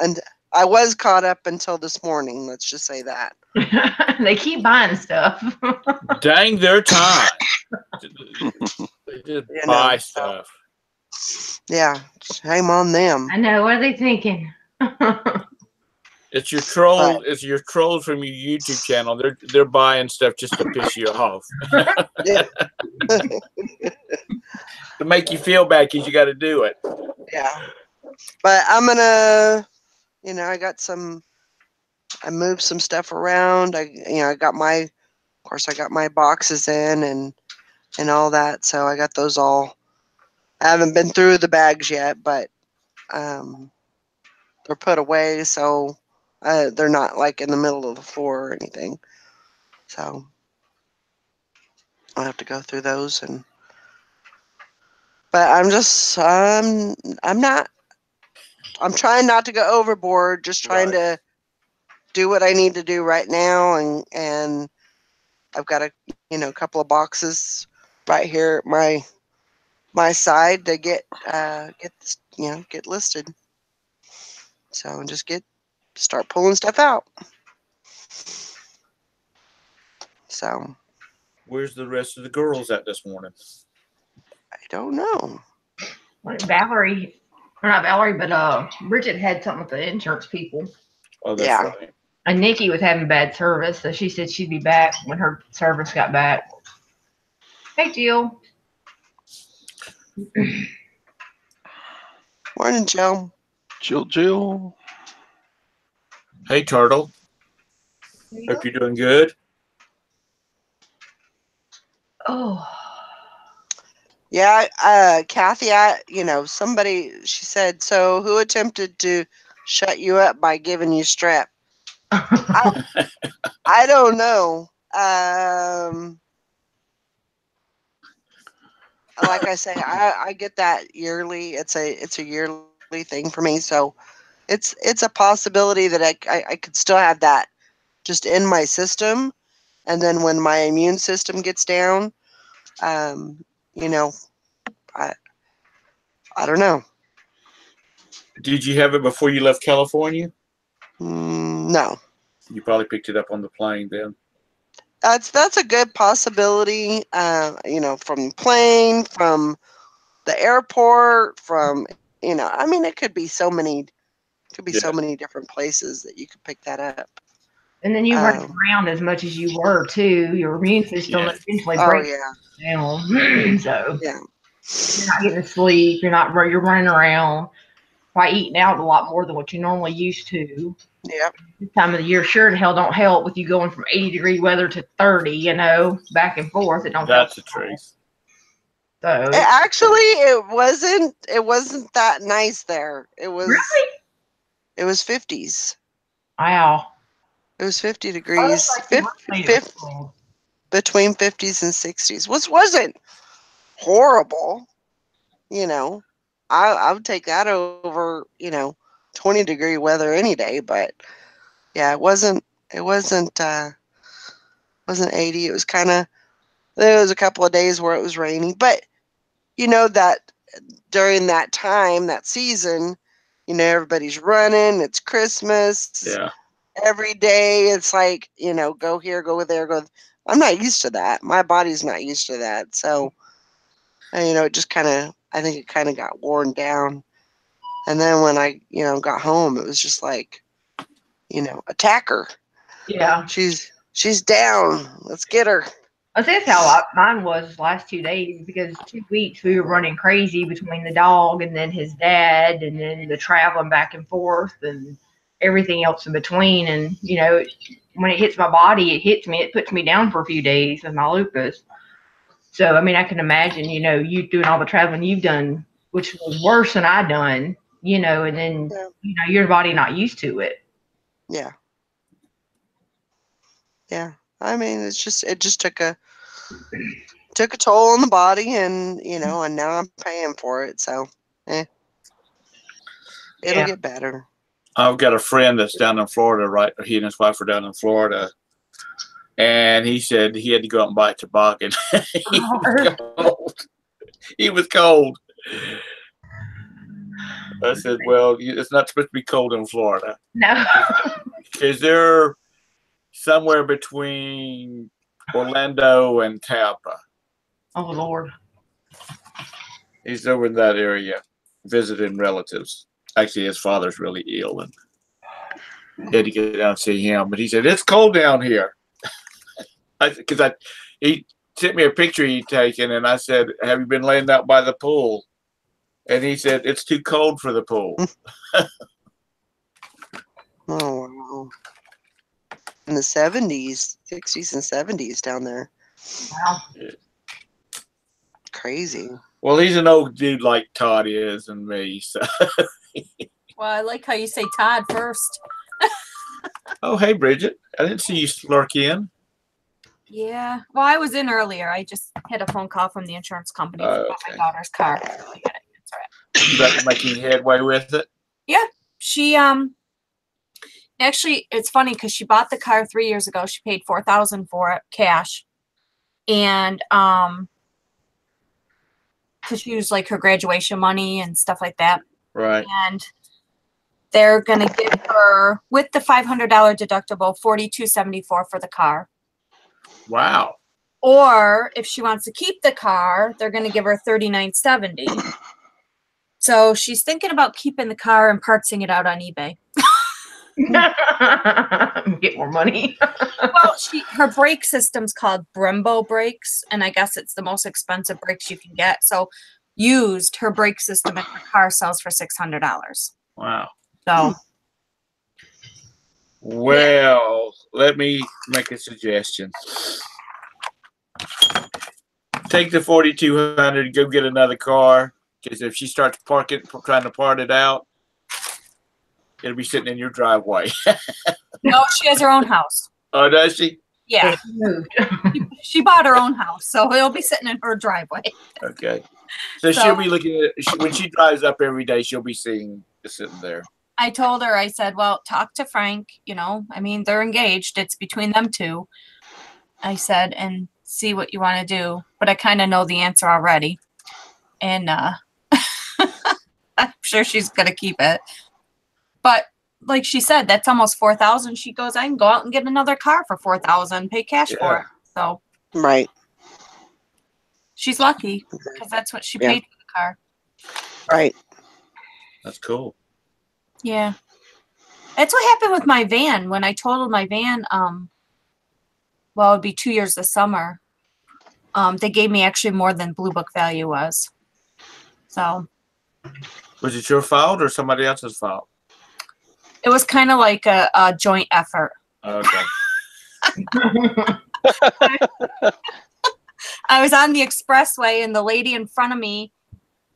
And I was caught up until this morning. Let's just say that. They keep buying stuff. Dang their time. They just buy stuff. Yeah, shame on them. I know. What are they thinking? It's your troll. It's your trolls from your YouTube channel. They're buying stuff just to piss you off. To make you feel bad because you got to do it. Yeah, but I'm gonna. I moved some stuff around. I got my boxes in and all that. So I got those all. I haven't been through the bags yet, but they're put away, so they're not like in the middle of the floor or anything. So I'll have to go through those but I'm trying not to go overboard, just trying to do what I need to do right now, and I've got a couple of boxes right here at my side to get listed. So just start pulling stuff out. So where's the rest of the girls at this morning? I don't know. Valerie, or not Valerie, but Bridget had something with the insurance people. Oh, that's right. And Nikki was having bad service, so she said she'd be back when her service got back. Hey, Jill. Morning, Jill. Jill. Hey, Turtle. Hope you're doing good. Oh. Yeah, Kathy, somebody, she said, so who attempted to shut you up by giving you strep? I don't know. Like I say, I get that yearly. It's a yearly thing for me. So it's a possibility that I could still have that just in my system. And then when my immune system gets down, I don't know. Did you have it before you left California? No. You probably picked it up on the plane then. That's a good possibility. From the plane, from the airport, from it could be so many different places that you could pick that up. And then you run around as much as you were too. Your immune system eventually breaks down. So you're not getting to sleep. You're running around. By eating out a lot more than what you normally used to. Yeah. This time of the year sure the hell don't help with you going from 80-degree weather to 30, back and forth. It don't help. That's the truth. So it wasn't that nice there. It was really? It was 50s. Wow. It was 50 degrees. Between 50s and 60s. Which wasn't horrible. I would take that over, 20-degree weather any day, but yeah, it wasn't 80. It was there was a couple of days where it was raining, but that during that time, that season, everybody's running, it's Christmas. Yeah. Every day it's like, go here, go there, go. I'm not used to that. My body's not used to that. So, it just I think it kind of got worn down. And then when I, got home, it was just like, attack her. Yeah. She's down. Let's get her. I think that's how mine was last 2 days, because 2 weeks we were running crazy between the dog and then his dad and then the traveling back and forth and everything else in between. And, when it hits my body, it hits me. It puts me down for a few days with my lupus. So, I can imagine, you doing all the traveling you've done, which was worse than I done, and then, your body not used to it. Yeah. Yeah. It just took a toll on the body, and, and now I'm paying for it. So, it'll get better. I've got a friend that's down in Florida, right? He and his wife are down in Florida. And he said he had to go out and buy a toboggan. He was cold. He was cold. I said, well, it's not supposed to be cold in Florida. No. Because they're somewhere between Orlando and Tampa. Oh, Lord. He's over in that area visiting relatives. Actually, his father's really ill, and he had to get down and see him. But he said, it's cold down here. He sent me a picture he'd taken, and I said, have you been laying out by the pool? And he said, it's too cold for the pool. Oh, wow. In the 70s, 60s and 70s down there. Wow. Crazy. Well, he's an old dude like Todd is and me. So. Well, I like how you say Todd first. Oh, hey, Bridget. I didn't see you slurk in. Yeah. Well, I was in earlier. I just had a phone call from the insurance company about my daughter's car. So I got to answer it. You about to make any headway with it? Yeah. She actually, it's funny because she bought the car 3 years ago. She paid $4,000 for it cash, and because she used like her graduation money and stuff like that. Right. And they're gonna give her, with the $500 deductible, $4,274 for the car. Wow. Or if she wants to keep the car, they're gonna give her $3,970. So she's thinking about keeping the car and partsing it out on eBay. Get more money. Well, her brake system's called Brembo brakes, and I guess it's the most expensive brakes you can get. So used, her brake system in her car sells for $600. Wow. So well, let me make a suggestion. Take the 4,200 and go get another car, because if she starts trying to part it out, it'll be sitting in your driveway. No, she has her own house. Oh, does she? Yeah. She bought her own house, so it'll be sitting in her driveway. Okay. So she'll be looking at it. When she drives up every day, she'll be seeing it sitting there. I told her, I said, well, talk to Frank. You know, I mean, they're engaged. It's between them two. I said, and see what you want to do. But I kind of know the answer already. And I'm sure she's going to keep it. But like she said, that's almost $4,000. She goes, I can go out and get another car for $4,000, pay cash for it. So right, she's lucky because that's what she paid for the car. Right. That's cool. Yeah, that's what happened with my van. When I totaled my van, well, it'd be 2 years this summer. They gave me actually more than Blue Book value was. So. Was it your fault or somebody else's fault? It was kind of like a joint effort. Okay. I was on the expressway and the lady in front of me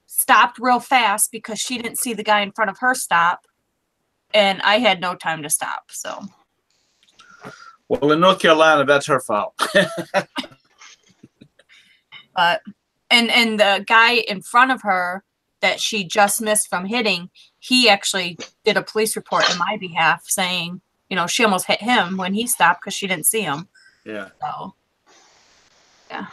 stopped real fast because she didn't see the guy in front of her stop. And I had no time to stop. So. Well, in North Carolina, that's her fault. But and the guy in front of her that she just missed from hitting, he actually did a police report in my behalf saying, you know, she almost hit him when he stopped because she didn't see him. Yeah. So, yeah.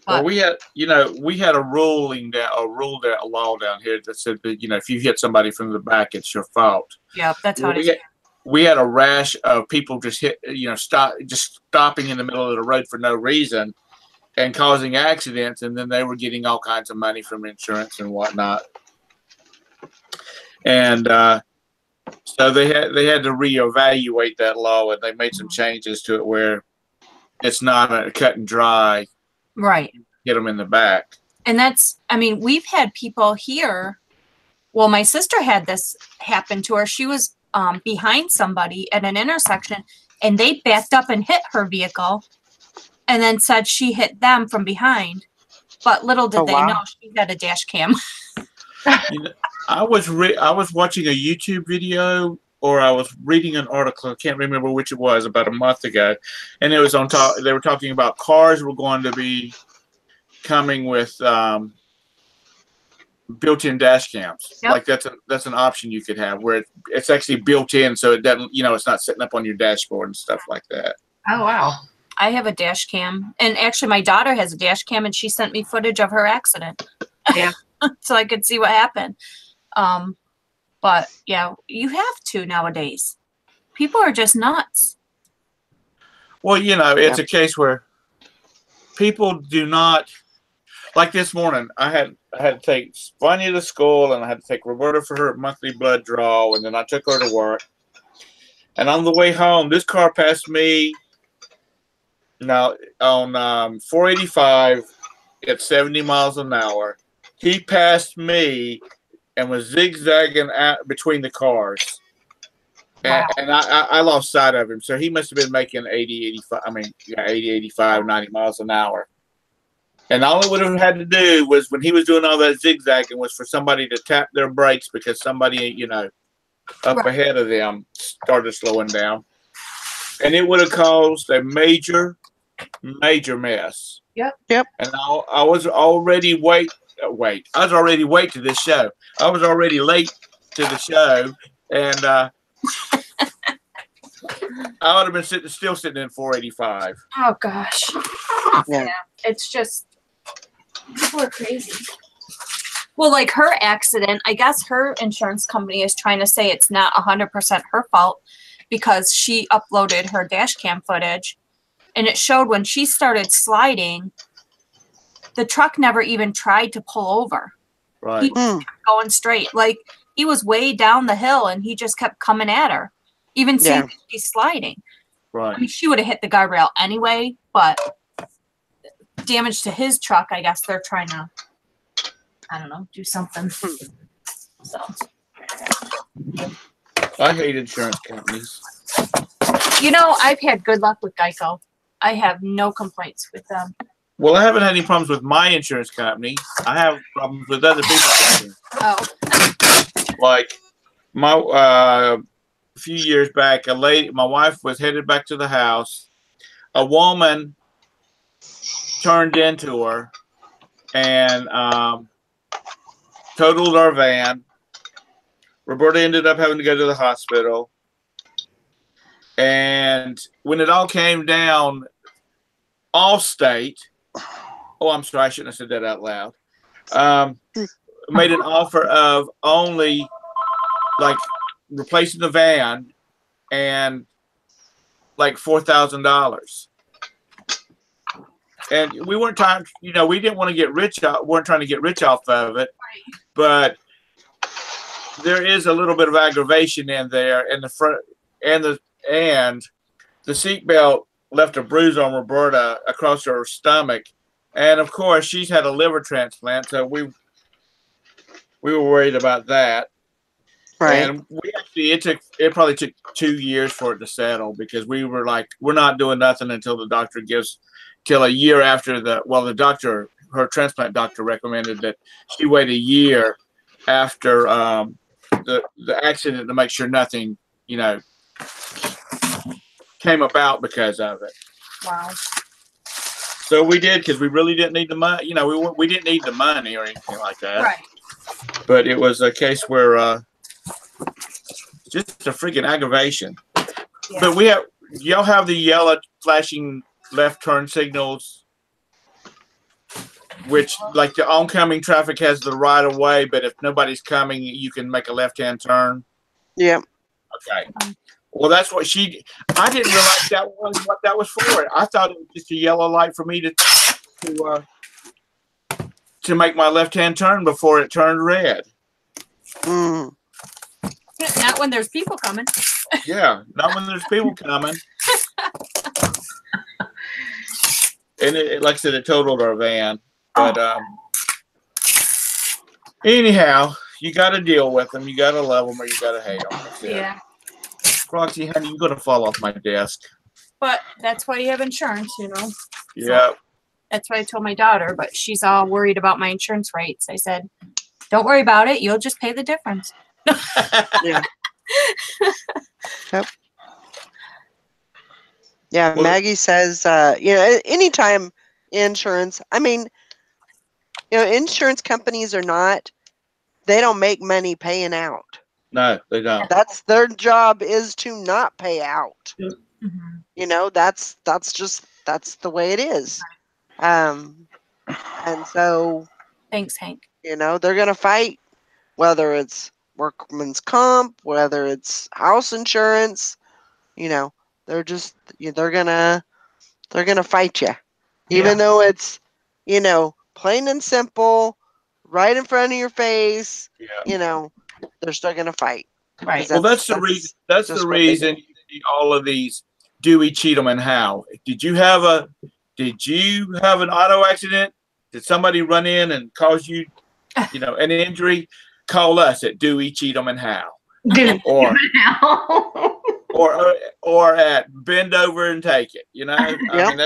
Well, we had a law down here that said that, you know, if you hit somebody from the back, it's your fault. Yeah, that's how it is. We had a rash of people just stopping in the middle of the road for no reason and causing accidents, and then they were getting all kinds of money from insurance and whatnot. And so they had to reevaluate that law, and they made some changes to it where it's not a cut and dry. Right. Hit them in the back. And that's, I mean, we've had people here. Well, my sister had this happen to her. She was behind somebody at an intersection, and they backed up and hit her vehicle and then said she hit them from behind. But little did they know she had a dash cam. You know, I was watching a YouTube video, or I was reading an article. I can't remember which it was, about a month ago, and it was on top. They were talking about cars were going to be coming with built-in dash cams. Yep. Like that's an option you could have where it's actually built in, so it doesn't, you know, it's not sitting up on your dashboard and stuff like that. Oh, wow. I have a dash cam, and actually my daughter has a dash cam, and she sent me footage of her accident. Yeah. So I could see what happened. But yeah, you have to nowadays. People are just nuts. Well, you know, it's a case where people do not, like this morning, I had to take Vanya to school, and I had to take Roberta for her monthly blood draw, and then I took her to work. And on the way home, this car passed me now on 485 at 70 miles an hour. He passed me and was zigzagging out between the cars. Wow. And I lost sight of him. So he must have been making 80, 85, 90 miles an hour. And all it would have had to do was, when he was doing all that zigzagging, was for somebody to tap their brakes because somebody, you know, up ahead of them started slowing down. And it would have caused a major mess. Yep. And I was already I was already late to this show. I was already late to the show, and I would have been still sitting in 485. Oh gosh. Yeah. It's just, people are crazy. Well, like her accident, I guess her insurance company is trying to say it's not 100% her fault because she uploaded her dash cam footage, and it showed when she started sliding, the truck never even tried to pull over. Right. He just kept going straight. Like, he was way down the hill, and he just kept coming at her. Even seeing she's sliding. Right. I mean, she would have hit the guardrail anyway, but damage to his truck, I guess they're trying to, I don't know, do something. So. I hate insurance companies. You know, I've had good luck with Geico. I have no complaints with them. Well, I haven't had any problems with my insurance company. I have problems with other people's companies. Oh. Like a few years back, my wife was headed back to the house. A woman turned into her and totaled our van. Roberta ended up having to go to the hospital. And when it all came down, Allstate, I'm sorry, I shouldn't have said that out loud, made an offer of only like replacing the van and like $4,000. And we weren't trying, you know, we didn't want to get rich weren't trying to get rich off of it, but there is a little bit of aggravation in there, and the front and the seatbelt left a bruise on Roberta across her stomach, and of course she's had a liver transplant, so we were worried about that. Right. And we actually it probably took 2 years for it to settle, because we were like, we're not doing nothing until the doctor till a year after her transplant doctor recommended that she wait a year after the accident to make sure nothing, you know, came about because of it. Wow. So we did, because we really didn't need the money. You know, we didn't need the money or anything like that. Right. But it was a case where just a freaking aggravation. Yeah. But y'all have the yellow flashing left turn signals, which, like, the oncoming traffic has the right of way, but if nobody's coming, you can make a left-hand turn. Yeah. Okay. Well, that's what I didn't realize that was what that was for. I thought it was just a yellow light for me to make my left-hand turn before it turned red. Mm. Not when there's people coming. Yeah, not when there's people coming. And it, like I said, it totaled our van. But anyhow, you got to deal with them. You got to love them, or you got to hate them. Yeah. Roxy, honey, you're going to fall off my desk. But that's why you have insurance, you know. Yeah. So that's what I told my daughter, but she's all worried about my insurance rates. I said, don't worry about it. You'll just pay the difference. Yeah. Yep. Yeah, well, Maggie says, you know, anytime insurance, I mean, you know, insurance companies they don't make money paying out. No, they don't. That's their job, is to not pay out. You know, that's the way it is. And so, thanks, Hank. you know, they're gonna fight, whether it's workman's comp, whether it's house insurance. You know, they're gonna fight you, even though it's, you know, plain and simple, right in front of your face. Yeah. You know, they're still gonna fight. Right. Well, that's the reason. That's the reason you see all of these Dewey, Cheatham, and Howe. Did you have an auto accident? Did somebody run in and cause you, you know, an injury? Call us at Dewey, Cheatham, and Howe. Or at Bend Over and Take It. You know, I mean,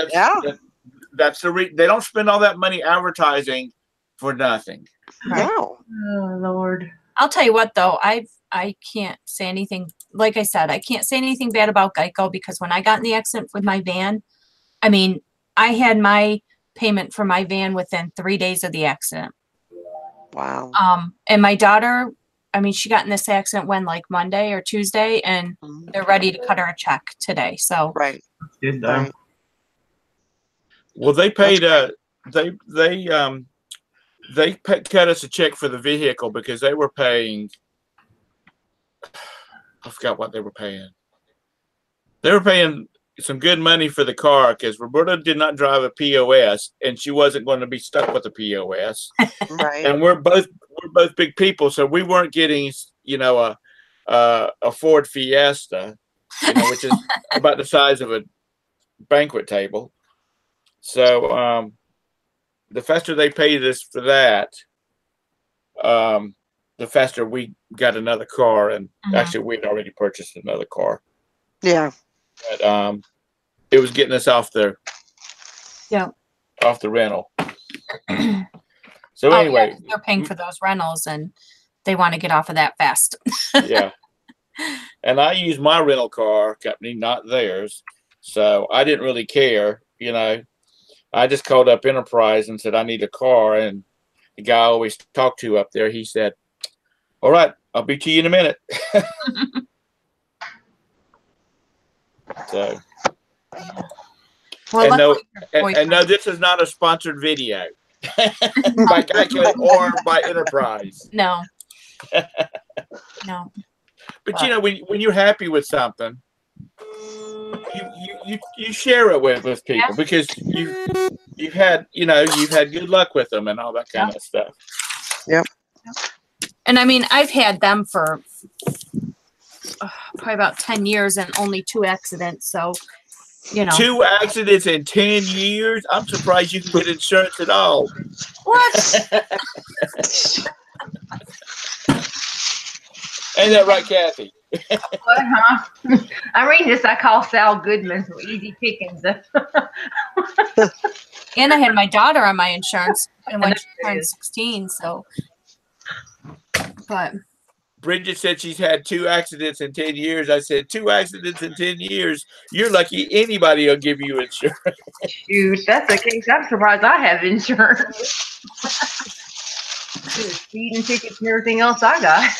that's the reason. They don't spend all that money advertising for nothing. Right. No. Oh Lord. I'll tell you what, though, I can't say anything. Like I said, I can't say anything bad about Geico, because when I got in the accident with my van, I mean, I had my payment for my van within 3 days of the accident. Wow. And my daughter, I mean, she got in this accident like Monday or Tuesday, and they're ready to cut her a check today. So right. Good though. Right. Well, they paid they cut us a check for the vehicle because they were paying. I forgot what they were paying. They were paying some good money for the car because Roberta did not drive a POS, and she wasn't going to be stuck with a POS. Right. And we're both big people, so we weren't getting, you know, a Ford Fiesta, you know, which is about the size of a banquet table. So the faster they paid us for that, the faster we got another car. And actually, we'd already purchased another car. Yeah. But it was getting us off the rental. So anyway, they're paying for those rentals, and they want to get off of that fast. Yeah. And I use my rental car company, not theirs. So I didn't really care, you know. I just called up Enterprise and said, I need a car. And the guy I always talked to up there, he said, all right, I'll be to you in a minute. So, well, and no, this is not a sponsored video by Geico or by Enterprise. No. No. But you know, when you're happy with something, you share it with people because you've had good luck with them and all that kind of stuff. Yep. And I mean, I've had them for probably about 10 years and only 2 accidents. So, you know, 2 accidents in 10 years. I'm surprised you can get insurance at all. What? Ain't that right, Kathy? What, huh? I read this. I call Sal Goodman for easy pickings. And I had my daughter on my insurance and when she turned 16. So, but Bridget said she's had 2 accidents in 10 years. I said, 2 accidents in 10 years. You're lucky anybody will give you insurance. Shoot, that's the case. I'm surprised I have insurance. Speeding tickets and everything else I got.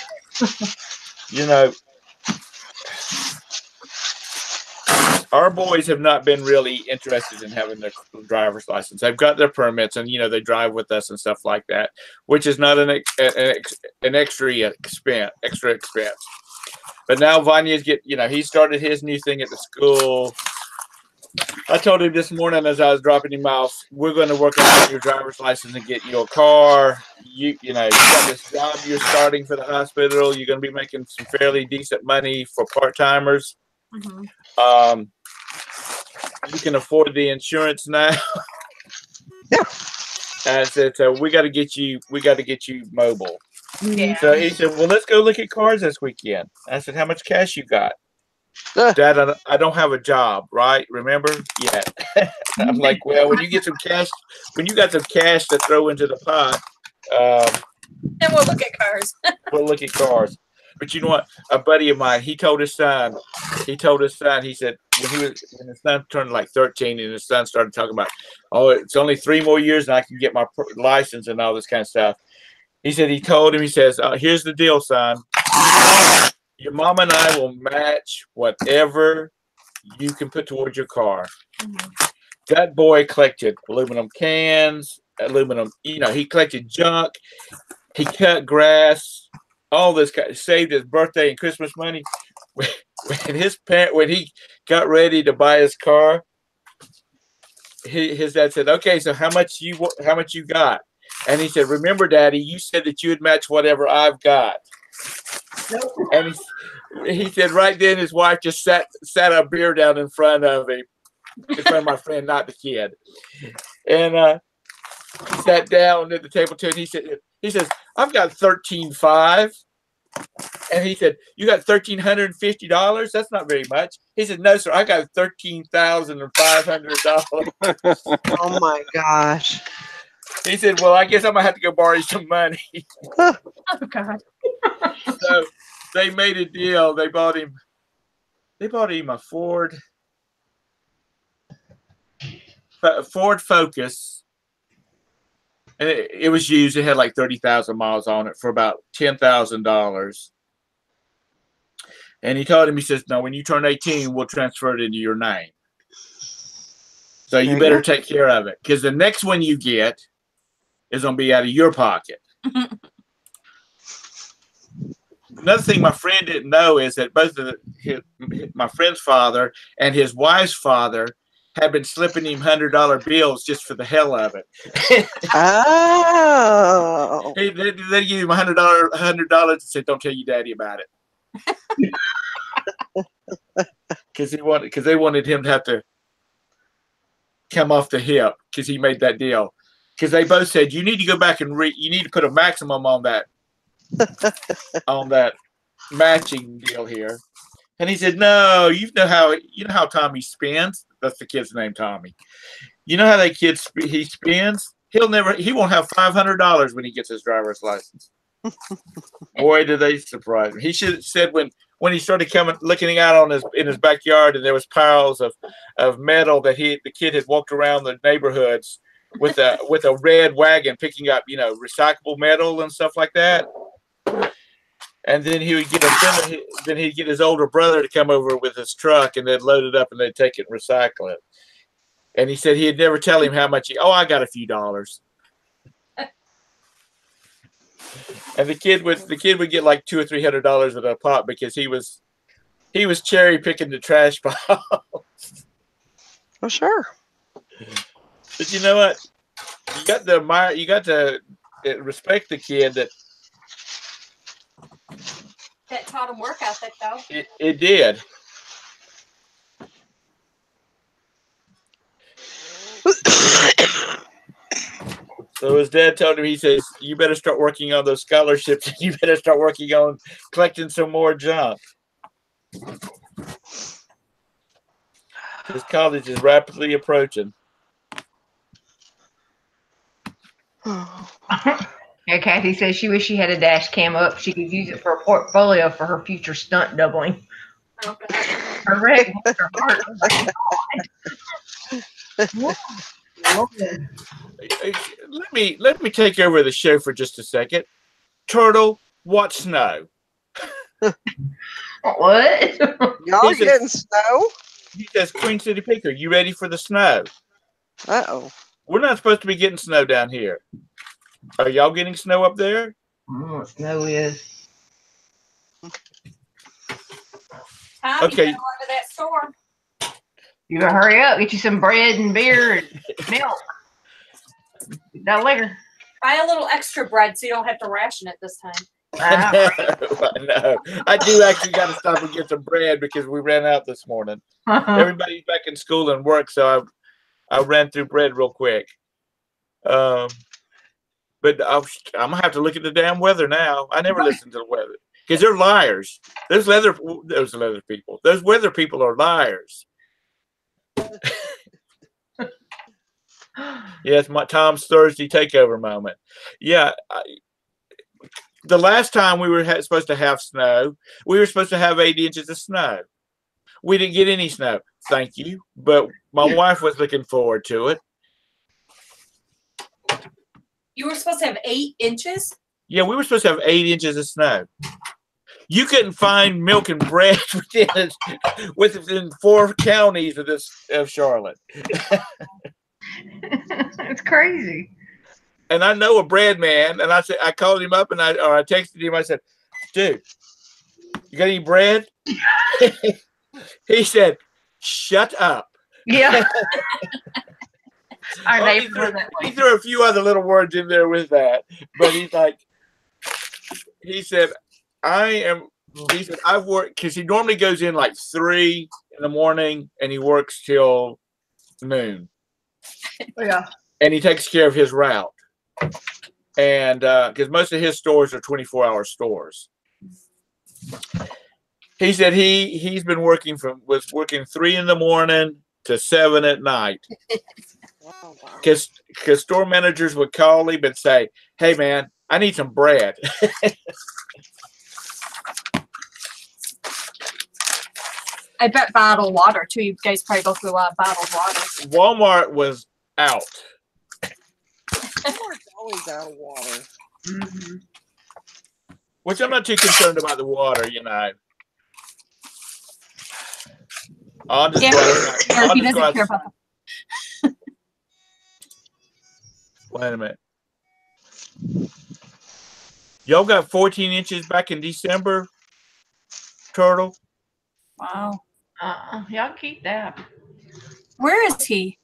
You know, our boys have not been really interested in having their driver's license. They've got their permits, and you know they drive with us and stuff like that, which is not an extra expense. But now Vanya's he started his new thing at the school. I told him this morning as I was dropping him off, we're going to work on your driver's license and get you a car. You got this job you're starting for the hospital. You're going to be making some fairly decent money for part-timers. mm-hmm. You can afford the insurance now. Yeah. And I said, so we got to get you mobile. Yeah. So he said, well, let's go look at cars this weekend. I said, how much cash you got? Dad, I don't have a job, right? Remember? Yeah. I'm like, well, when you got some cash to throw into the pot, then we'll look at cars. We'll look at cars. But you know what? A buddy of mine, he told his son, he said when his son turned like 13 and his son started talking about, oh, it's only 3 more years and I can get my license and all this kind of stuff. He said, he says, here's the deal, son. Your mom and I will match whatever you can put towards your car. That boy collected aluminum cans, aluminum, he collected junk. He cut grass, all this, saved his birthday and Christmas money. When he got ready to buy his car, his dad said, "Okay, so how much you got?" And he said, "Remember, Daddy, you said that you would match whatever I've got." Nope. And he said right then his wife just sat a beer down in front of him, in front of my friend, not the kid. And he sat down at the table too, and he says, "I've got $13,500." And he said, "You got $1,350? That's not very much." He said, "No, sir, I got $13,500. Oh my gosh. He said, "Well, I guess I'm gonna have to go borrow some money." Oh God. So they made a deal. They bought him a Ford Focus. And it was used. It had like 30,000 miles on it for about $10,000. And he told him, he says, "No, when you turn 18, we'll transfer it into your name. So you better take care of it, because the next one you get is going to be out of your pocket." Another thing my friend didn't know is that both of my friend's father and his wife's father had been slipping him $100 bills just for the hell of it. Oh. They give him $100 and said, "Don't tell your daddy about it," because they wanted him to have to come off the hip because he made that deal. Because they both said, "You need to go back and you need to put a maximum on that matching deal here." And he said, "No, you know how Tommy spends." That's the kid's name, Tommy. "You know how that kid he spends? He won't have $500 when he gets his driver's license." Boy, did they surprise me. He should have said when he started looking out in his backyard, and there was piles of metal that the kid had walked around the neighborhoods with a red wagon picking up, recyclable metal and stuff like that. And then he'd get his older brother to come over with his truck, and they'd load it up and they'd take it and recycle it. And he said he'd never tell him how much I got a few dollars. And the kid would get like $200 or $300 at a pop because he was cherry picking the trash piles. Oh, sure. But you know what? You got to respect the kid that taught him work ethic, though. It did. So his dad told him, he says, "You better start working on those scholarships, and you better start working on collecting some more junk. His college is rapidly approaching." Yeah, Kathy says she wishes she had a dash cam up. She could use it for a portfolio for her future stunt doubling. Oh, God. Her leg, her heart. Oh, Let me take over the show for just a second. Turtle, what snow? What? Y'all getting snow? He says, "Queen City Picker, you ready for the snow?" Uh-oh. We're not supposed to be getting snow down here. Are y'all getting snow up there? I don't know what snow is. Tommy, Okay. go to that store. You better hurry up. Get you some bread and beer and milk. That liquor. Buy a little extra bread so you don't have to ration it this time. No, I do actually got to stop and get some bread because we ran out this morning. Everybody's back in school and work, so I ran through bread real quick. But I'm gonna have to look at the damn weather now. I never listen to the weather because they're liars. Those weather people. Those weather people are liars. Yes, my Tom's Thursday takeover moment. Yeah, the last time we were supposed to have snow, we were supposed to have 8 inches of snow. We didn't get any snow. Thank you, but my wife was looking forward to it. You were supposed to have 8 inches? Yeah, we were supposed to have 8 inches of snow. You couldn't find milk and bread within 4 counties of Charlotte. It's crazy. And I know a bread man, and I called him up and I texted him. I said, "Dude, you got any bread?" He said, "Shut up." Yeah. He threw a few other little words in there with that, but he said, I've worked, because he normally goes in like 3 in the morning and he works till noon. Yeah. And he takes care of his route. And because most of his stores are 24-hour stores. He said he's been working 3 in the morning to 7 at night. Because store managers would call him and say, "Hey man, I need some bread." I bet bottled water too. You guys probably go through a lot of bottled water. Walmart was out. Walmart's always out of water. Mm-hmm. Which I'm not too concerned about the water, you know. I'll just he doesn't care about the Wait a minute. Y'all got 14 inches back in December, Turtle? Wow. Y'all keep that. Where is he?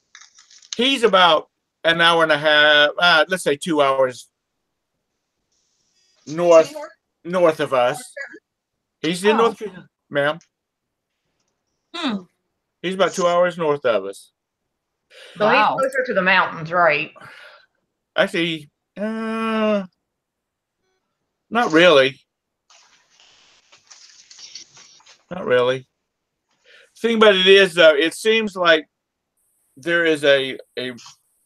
He's about an hour and a half, let's say 2 hours north of us. He's in North Carolina, ma'am. He's about 2 hours north of us. So he's closer to the mountains, right? Actually, not really. Not really. Thing about it is, though, it seems like there is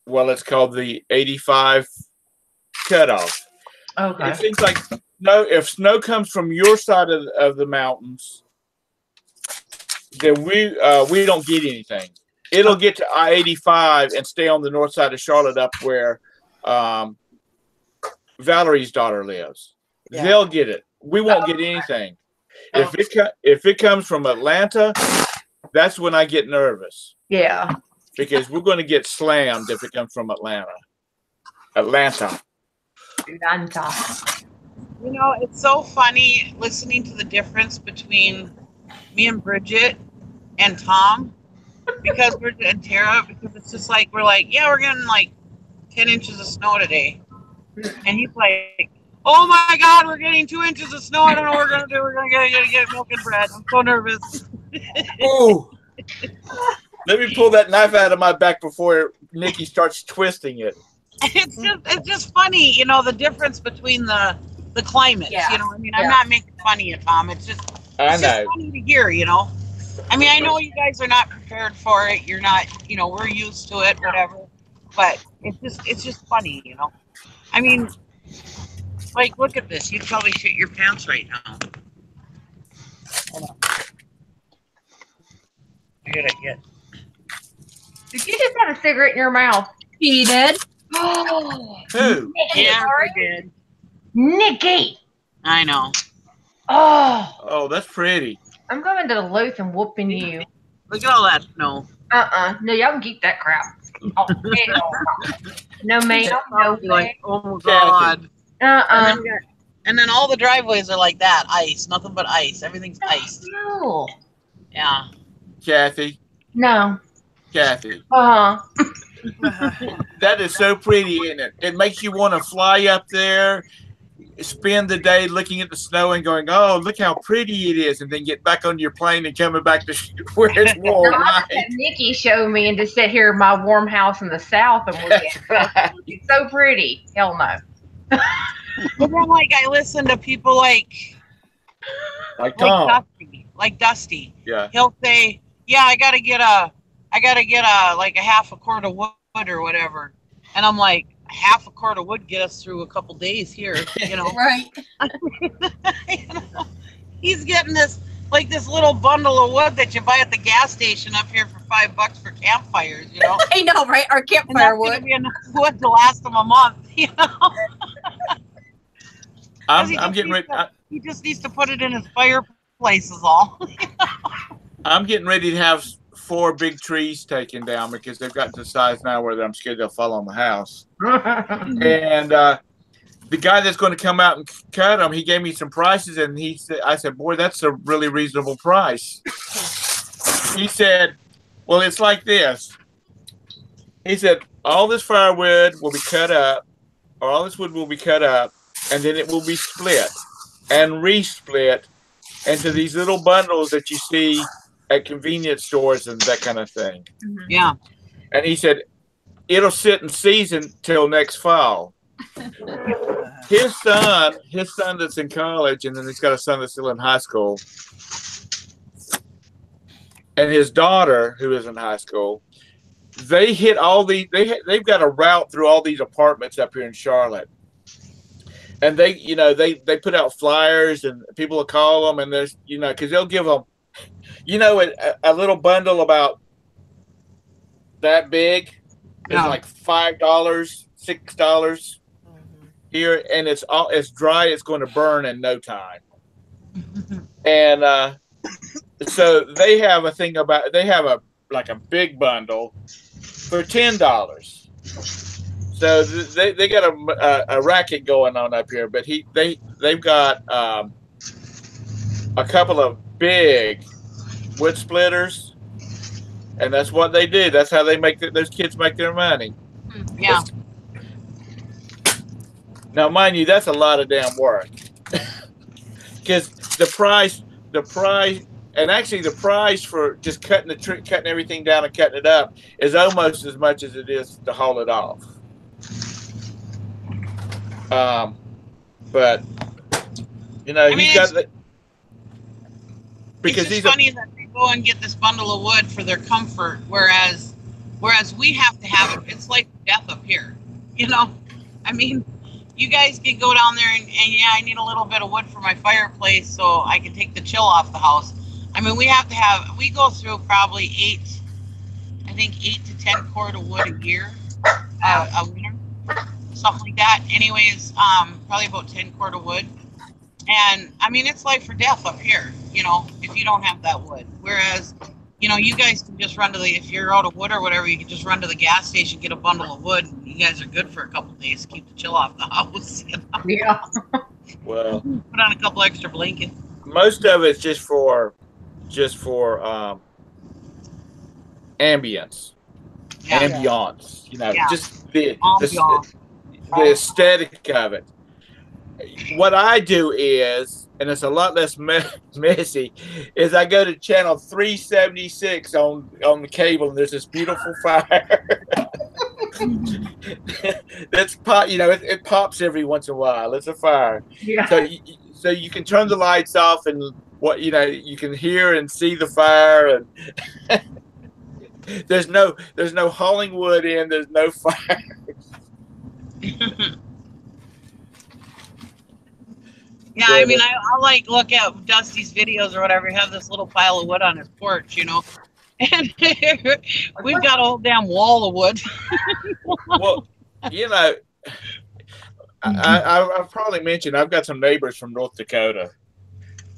well, it's called the 85 cutoff. Okay. It seems like if snow comes from your side of the mountains, then we don't get anything. It'll get to I-85 and stay on the north side of Charlotte up where Valerie's daughter lives. Yeah. They'll get it. We won't get anything. If it comes from Atlanta, that's when I get nervous. Yeah. Because we're going to get slammed if it comes from Atlanta. You know, it's so funny listening to the difference between me and Bridget and Tom, because and Tara, because it's just like, we're getting like 10 inches of snow today. And he's like, "Oh my God, we're getting 2 inches of snow. I don't know what we're going to do. We're going to get milk and bread. I'm so nervous." Oh, let me pull that knife out of my back before Nikki starts twisting it. It's just funny, you know, the difference between the climates. Yeah. You know, I mean, I'm not making fun of you, Tom. It's just funny to hear, you know. I mean, I know you guys are not prepared for it. You're not, you know, we're used to it, whatever. But it's just funny, you know. I mean, like, look at this. You'd probably shit your pants right now. Hold on. Good idea. Did you just have a cigarette in your mouth? He did. Who? Yeah, I did. Nikki. I know. Oh, that's pretty. I'm going to Duluth and whooping you. Look at all that snow. No, y'all can keep that crap. Oh, no, ma'am. No, like, oh God. And then all the driveways are like that, ice, nothing but ice. Everything's ice. No. Yeah. Kathy. No. Kathy. Uh-huh. That is so pretty, isn't it? It makes you want to fly up there, spend the day looking at the snow and going, "Oh, look how pretty it is," and then get back on your plane and coming back to where it's warm. No, I had Nikki show me and just sit here in my warm house in the south and look at it. It's so pretty. Hell no. But then, like, I listen to people like Tom. like Dusty. Yeah. He'll say, "Yeah, I gotta get like a half a quart of wood or whatever," and I'm like, half a quart of wood get us through a couple days here, you know. Right. You know, he's getting this little bundle of wood that you buy at the gas station up here for $5 for campfires, you know. I know, right? Our campfire wood. Be enough wood to last them a month, you know. I'm getting ready. He just needs to put it in his fireplace is all. I'm getting ready to have 4 big trees taken down because they've gotten to the size now where I'm scared they'll fall on the house. And the guy that's going to come out and cut them, he gave me some prices, and I said, boy, that's a really reasonable price. He said, well, it's like this. He said, all this firewood will be cut up, or all this wood will be cut up, and then it will be split and re-split into these little bundles that you see at convenience stores and that kind of thing. Yeah. And he said, it'll sit in season till next fall. His son that's in college, and then he's got a son that's still in high school, and his daughter who is in high school, they hit all they've got a route through all these apartments up here in Charlotte, and they put out flyers and people will call them, and there's because they'll give them a little bundle about that big is like $5, $6 here, and it's dry. It's going to burn in no time. And so they have a thing about they have a big bundle for $10. So they got a racket going on up here, but they've got a couple of big wood splitters, and that's what they do. That's how they those kids make their money. Yeah. Now, mind you, that's a lot of damn work, because the price, and actually the price for just cutting everything down and cutting it up is almost as much as it is to haul it off. But he's got the. Because it's just funny that they go and get this bundle of wood for their comfort, whereas we have to have it. It's like death up here, I mean, you guys can go down there and yeah, I need a little bit of wood for my fireplace so I can take the chill off the house. I mean, we go through probably 8 to 10 cord of wood a year, a winter, something like that. Anyways, probably about 10 cord of wood. And I mean, it's life or death up here, if you don't have that wood. Whereas, you guys can just run if you're out of wood or whatever, you can just run to the gas station, get a bundle of wood, and you guys are good for a couple of days. Keep the chill off the house. Yeah. Well, put on a couple extra blankets. Most of it's just for ambience, just the aesthetic of it. What I do is, and it's a lot less messy, is I go to channel 376 on the cable, and there's this beautiful fire. That's it pops every once in a while. It's a fire. Yeah. So you can turn the lights off, and you can hear and see the fire, and there's no hauling wood in. There's no fire. Yeah, I mean, I look at Dusty's videos or whatever. Have this little pile of wood on his porch, and we've got a whole damn wall of wood. Well, I've probably mentioned I've got some neighbors from North Dakota.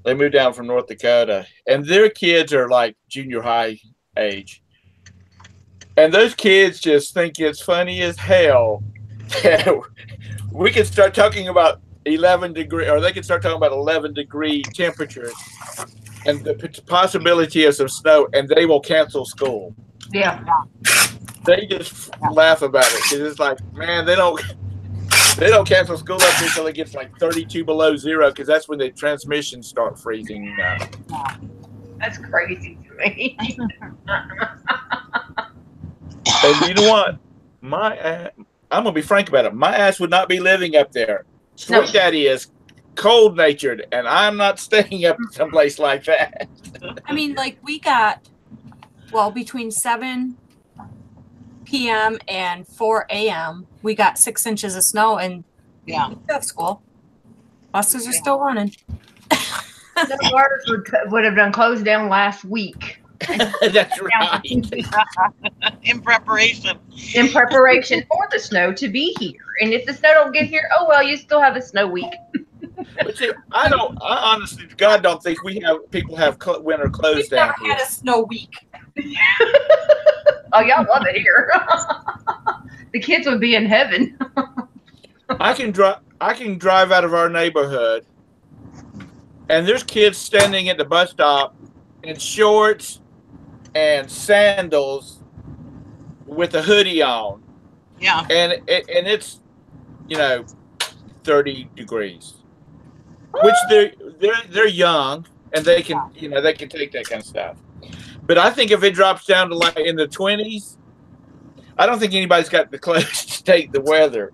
They moved down from North Dakota, and their kids are like junior high age, and those kids just think it's funny as hell. We can start talking about 11 degree, or they can start talking about 11-degree temperatures and the possibility of some snow, and they will cancel school. Yeah. They just laugh about it because it's like, man, they don't cancel school up until it gets like 32 below zero, because that's when the transmissions start freezing. That's crazy to me. And you know what? I'm gonna be frank about it. My ass would not be living up there. Sweet Daddy is cold-natured, and I'm not staying up someplace like that. I mean, we got, between 7 p.m. and 4 a.m., we got 6 inches of snow, and that's school. Buses are still running. The waters would have been closed down last week. That's right. In preparation For the snow to be here. And if the snow don't get here, oh well, you still have a snow week. But see, I honestly, God, don't think people have winter clothes We've down never here. had a snow week. Oh, y'all love it here. The kids would be in heaven. I can drive out of our neighborhood, and there's kids standing at the bus stop in shorts and sandals with a hoodie on. Yeah. And it's 30 degrees, which they're young and they can they can take that kind of stuff. But I think if it drops down to like in the 20s, I don't think anybody's got the clothes to take the weather.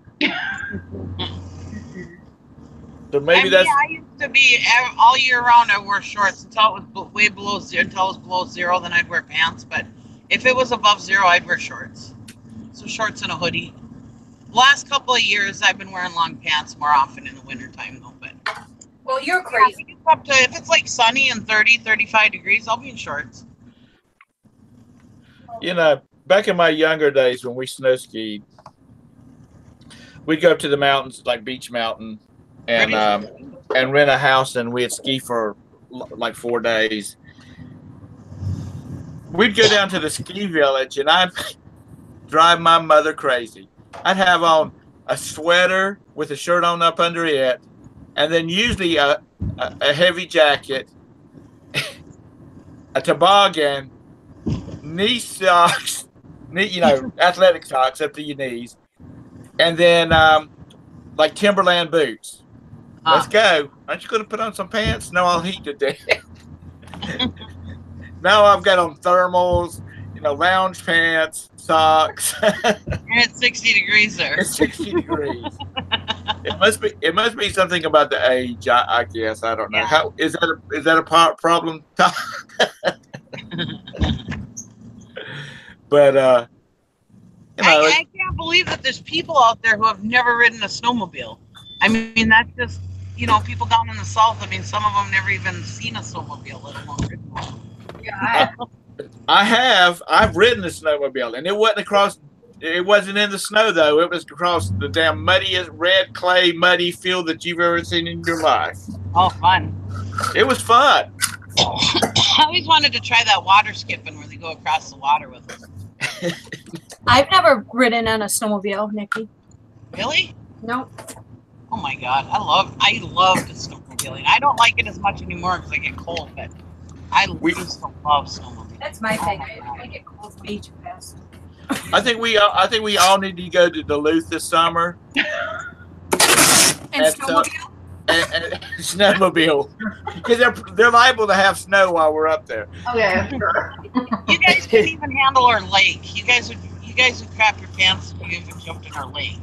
So maybe I used to be all year round. I wore shorts until it was way below zero. Until it was below zero, then I'd wear pants. But if it was above zero, I'd wear shorts. So shorts and a hoodie. Last couple of years, I've been wearing long pants more often in the wintertime, though. But well, you're crazy. If it's like sunny and 30, 35 degrees, I'll be in shorts. Back in my younger days when we snow skied, we'd go up to the mountains, like Beach Mountain, and rent a house, and we'd ski for like 4 days. We'd go down to the ski village, and I'd drive my mother crazy. I'd have on a sweater with a shirt on up under it, and then usually a heavy jacket, a toboggan, knee socks, athletic socks up to your knees, and then like Timberland boots. Let's go. Aren't you going to put on some pants? No, I'll heat to death. Now I've got on thermals, lounge pants, socks. And it's 60 degrees there. It's 60 degrees. It must be something about the age. I guess I don't know. Yeah. Is that a problem? But I can't believe that there's people out there who have never ridden a snowmobile. I mean, that's just people down in the south. I mean, some of them never even seen a snowmobile, let alone ridden one. Yeah, I have. I've ridden a snowmobile, and it wasn't in the snow though. It was across the damn muddiest red clay muddy field that you've ever seen in your life. Oh, fun! It was fun. I always wanted to try that water skipping where they go across the water with us. I've never ridden on a snowmobile, Nikki. Really? Nope. Oh my God, I love the snowmobiling. I don't like it as much anymore because I get cold, but I used to love snowmobiling. That's my thing. I get cold way too fast. I think we all need to go to Duluth this summer. And snowmobile? And snowmobile, because they're liable to have snow while we're up there. Oh yeah, sure. You guys couldn't even handle our lake. You guys would crap your pants if you even jumped in our lake.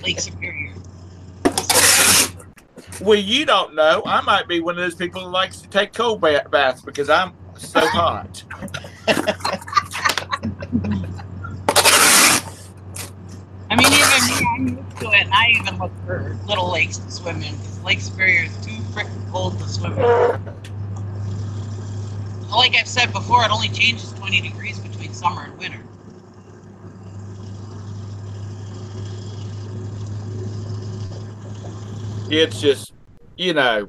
Lake Superior. Well, you don't know. I might be one of those people who likes to take cold baths because I'm so hot. I mean, even me, I'm used to it, and I even look for little lakes to swim in because Lake Superior is too freaking cold to swim in. Like I've said before, it only changes 20 degrees between summer and winter. It's just, Yeah,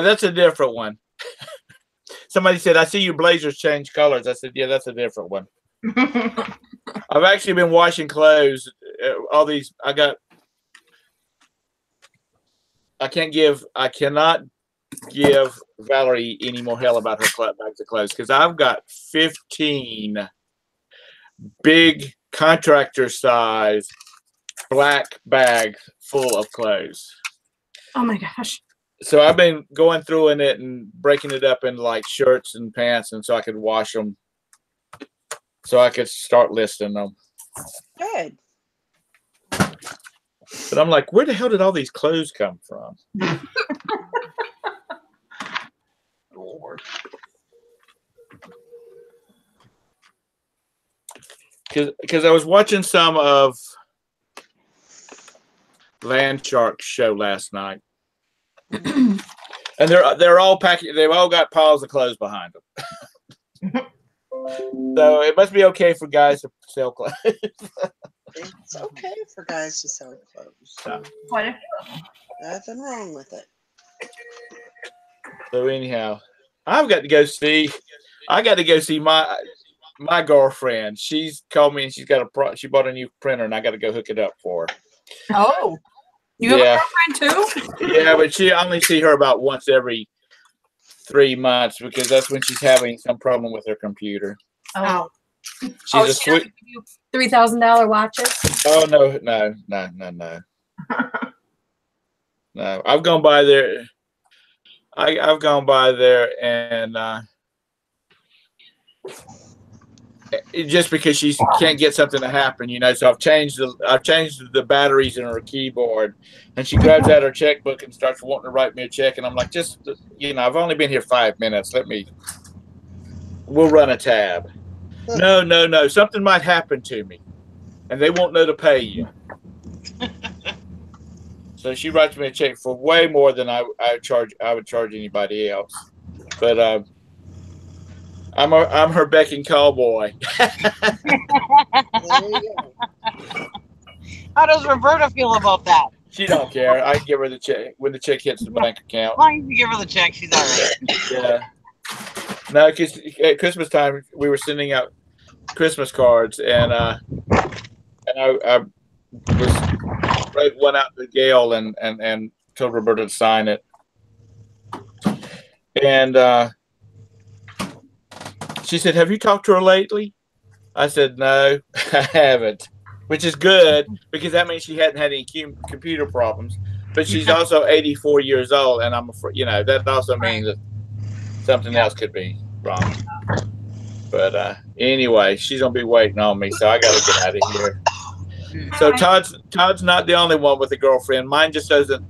that's a different one. Somebody said, I see your blazers change colors. I said, yeah, that's a different one. I've actually been washing clothes. I cannot give Valerie any more hell about her bags of clothes because I've got 15 big contractor size black bags full of clothes. Oh my gosh. So I've been going through in it and breaking it up into like shirts and pants, and so I could wash them, so I could start listing them. Good. But I'm like, where the hell did all these clothes come from? Lord. Because I was watching some of Land Shark's show last night. And they're all packing. They've all got piles of clothes behind them. So it must be okay for guys to sell clothes. It's okay for guys to sell clothes. What? Nothing wrong with it. So anyhow, I got to go see my girlfriend. She's called me and she bought a new printer and I got to go hook it up for her. Oh, you have a girlfriend too? Yeah, but I only see her about once every 3 months because that's when she's having some problem with her computer. Oh. She's a sweet. $3,000 watches. Oh no. No, I've gone by there. I've gone by there and just because she can't get something to happen, so I've changed the batteries in her keyboard, and she grabs out her checkbook and starts wanting to write me a check, and I'm like, just I've only been here 5 minutes. We'll run a tab. No, something might happen to me, and they won't know to pay you. So she writes me a check for way more than I would charge anybody else. But I'm her beck and call boy. There you go. How does Roberta feel about that? She don't care. I can give her the check when the check hits the bank account. As long as you give her the check, she's all right. Yeah. No, because at Christmas time we were sending out Christmas cards, and I went out to Gail and told Roberta to sign it, and she said, "Have you talked to her lately?" I said, "No, I haven't," which is good because that means she hadn't had any computer problems. But she's also 84 years old, and I'm afraid, that also means that something else could be wrong. But anyway, she's gonna be waiting on me, so I gotta get out of here. So Todd's not the only one with a girlfriend. Mine just doesn't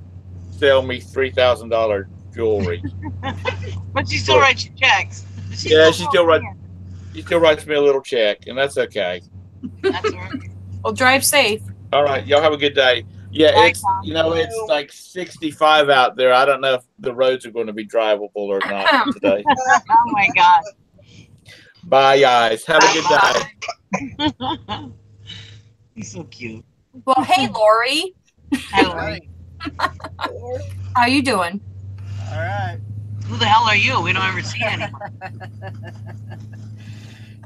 sell me $3,000 jewelry. But she still writes you checks. She still writes me a little check, and that's okay. That's all right. Well, drive safe. All right, y'all have a good day. Yeah, Bye, it's Tom. it's like 65 out there. I don't know if the roads are going to be drivable or not today. Oh my God. Bye, guys. Have a good day. He's so cute. Well, hey, Lori. Hi, Lori. How you doing? All right. Who the hell are you? We don't ever see you anymore.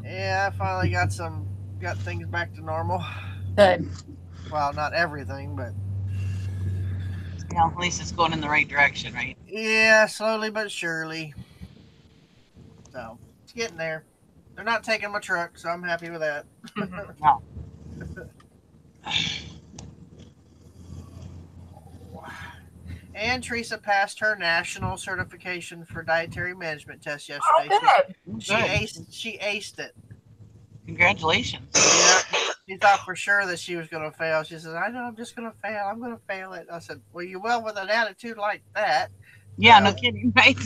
Yeah, I finally got things back to normal. Good. Well, not everything, but Yeah, at least it's going in the right direction, right? yeah, slowly but surely. So it's getting there. They're not taking my truck, so I'm happy with that. No. And Teresa passed her national certification for dietary management test yesterday. She aced it. Congratulations. Yeah, she thought for sure that she was going to fail. She said, "I know I'm just going to fail. I'm going to fail it." I said, "Well, you will with an attitude like that." Yeah, no kidding, right?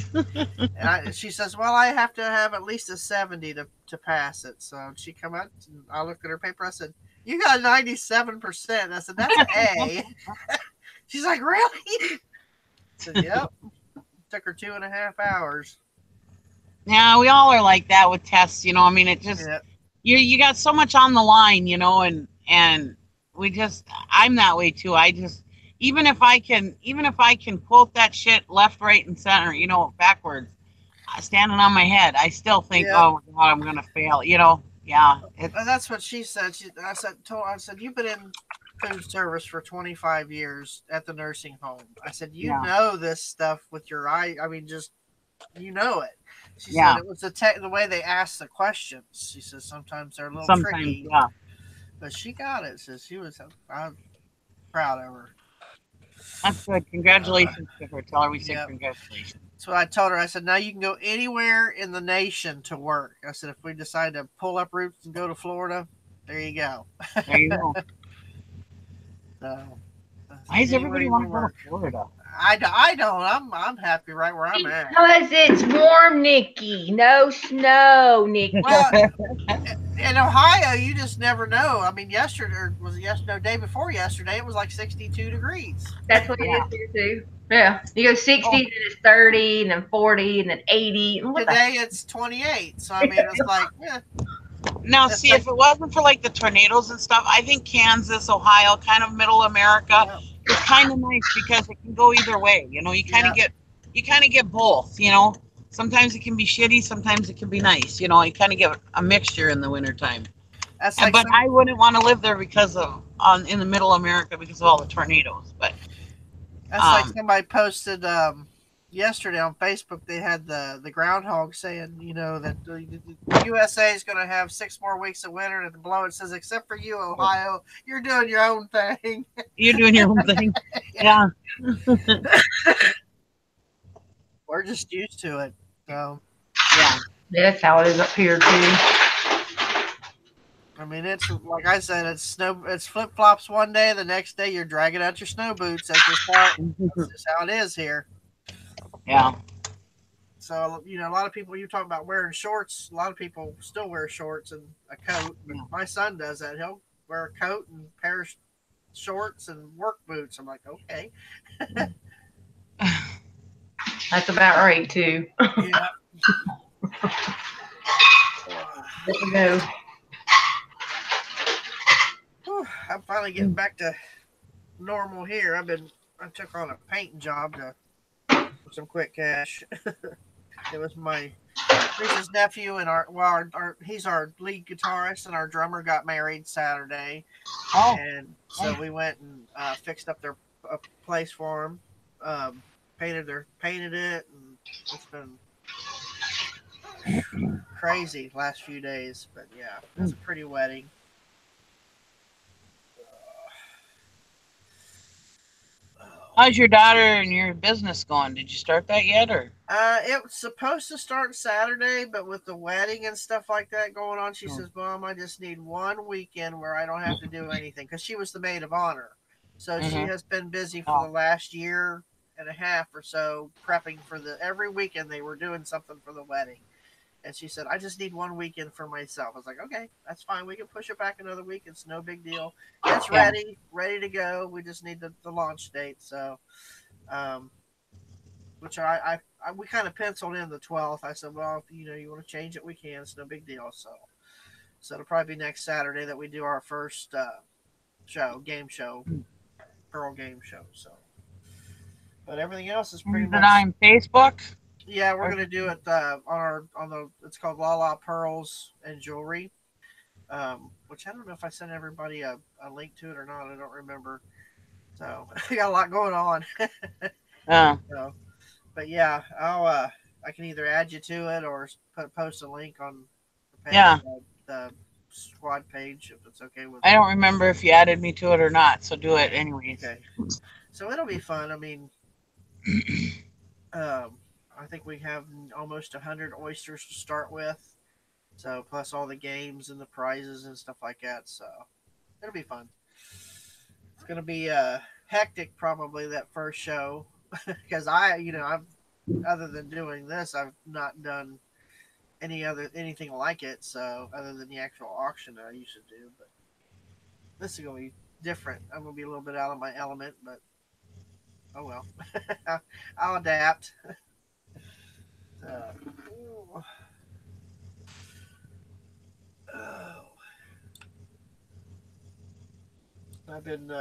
And she says, "Well, I have to have at least a 70 to pass it." So she come out, and I looked at her paper. I said, "You got 97%." I said, "That's an A." She's like, "Really?" I said, "Yep." Took her 2.5 hours. Yeah, we all are like that with tests, I mean, it just you got so much on the line, and I'm that way too. I just even if I can quote that shit left, right, and center, backwards, standing on my head, I still think, oh my God, I'm gonna fail. Yeah. That's what she said. I said, "You've been in food service for 25 years at the nursing home." I said, "You know this stuff with your eye. I mean, just you know it." She said it was the way they asked the questions. She says sometimes they're a little tricky. Yeah. But she got it. So I'm proud of her. That's good. Congratulations to her. Tell her we said congratulations. So I told her, I said, "Now you can go anywhere in the nation to work." I said, "If we decide to pull up roots and go to Florida, there you go." There you go. So, why does everybody want to go to Florida? I don't. I'm happy right where I'm at. Because it's warm, Nikki. No snow, Nikki. Well, in Ohio, you just never know. I mean, yesterday, or was it yesterday? No, day before yesterday, it was like 62 degrees. That's what it is here too. Yeah, you go 60, then it's 30, and then 40, and then 80. Today it's 28. So I mean, it's like, yeah. Now, see, if it wasn't for like the tornadoes and stuff, I think Kansas, Ohio, kind of middle America, is kind of nice because it can go either way. You know, you kind of get both. You know, sometimes it can be shitty, sometimes it can be nice. You know, you kind of get a mixture in the wintertime. Like but I wouldn't want to live there because of in the middle America because of all the tornadoes. But that's like somebody posted yesterday on Facebook. They had the groundhog saying, you know, that the USA is going to have 6 more weeks of winter, and at the below it says, except for you, Ohio, you're doing your own thing. You're doing your own thing. Yeah. We're just used to it. So yeah, that's how it is up here too. I mean, it's like I said, it's flip flops one day, the next day you're dragging out your snow boots. That's just how it is here. Yeah. So, you know, a lot of people, you talk about wearing shorts, a lot of people still wear shorts and a coat. My son does that. He'll wear a coat and a pair of shorts and work boots. I'm like, okay. That's about right too. Yeah. There we go. I'm finally getting back to normal here. I took on a painting job for some quick cash. It was my niece's nephew and he's our lead guitarist, and our drummer got married Saturday. Oh. And so we went and fixed up their place for him. Painted it, and it's been crazy last few days. But yeah, it was a pretty wedding. How's your daughter and your business going? Did you start that yet, or? It was supposed to start Saturday, but with the wedding and stuff like that going on, she says, "Mom, I just need one weekend where I don't have to do anything," because she was the maid of honor, so she has been busy for the last year and a half or so prepping for every weekend they were doing something for the wedding. And she said, "I just need one weekend for myself." I was like, "Okay, that's fine. We can push it back another week. It's no big deal. It's ready to go. We just need the launch date." So, which we kind of penciled in the 12th. I said, "Well, if you want to change it, we can. It's no big deal." So it'll probably be next Saturday that we do our first game show, Pearl game show. So, but everything else is pretty much on Facebook. Yeah, we're gonna do it it's called La La Pearls and Jewelry, which I don't know if I sent everybody a link to it or not. I don't remember. So we got a lot going on. So, but yeah, I can either add you to it or post a link on the page, the squad page if it's okay with. I don't remember if you added me to it or not, so do it anyways. Okay, so it'll be fun. I mean, I think we have almost 100 oysters to start with. So plus all the games and the prizes and stuff like that. So it'll be fun. It's going to be hectic probably that first show because I've other than doing this, I've not done anything like it. So other than the actual auction that I used to do, but this is going to be different. I'm going to be a little bit out of my element, but oh well, I'll adapt. I've been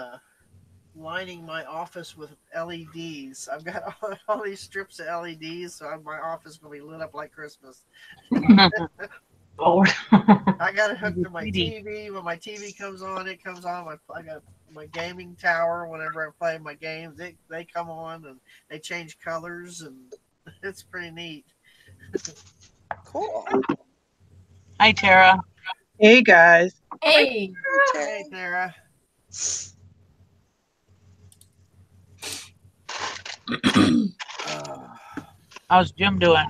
lining my office with LEDs. I've got all these strips of LEDs, so my office is going to be lit up like Christmas. Lord. I got it hooked to my TV. When my TV comes on, it comes on. I got my gaming tower. Whenever I play my games, they come on and they change colors, and it's pretty neat. Cool. Hi, Tara. Hey, guys. Hey. Hey, Tara. How's Jim doing?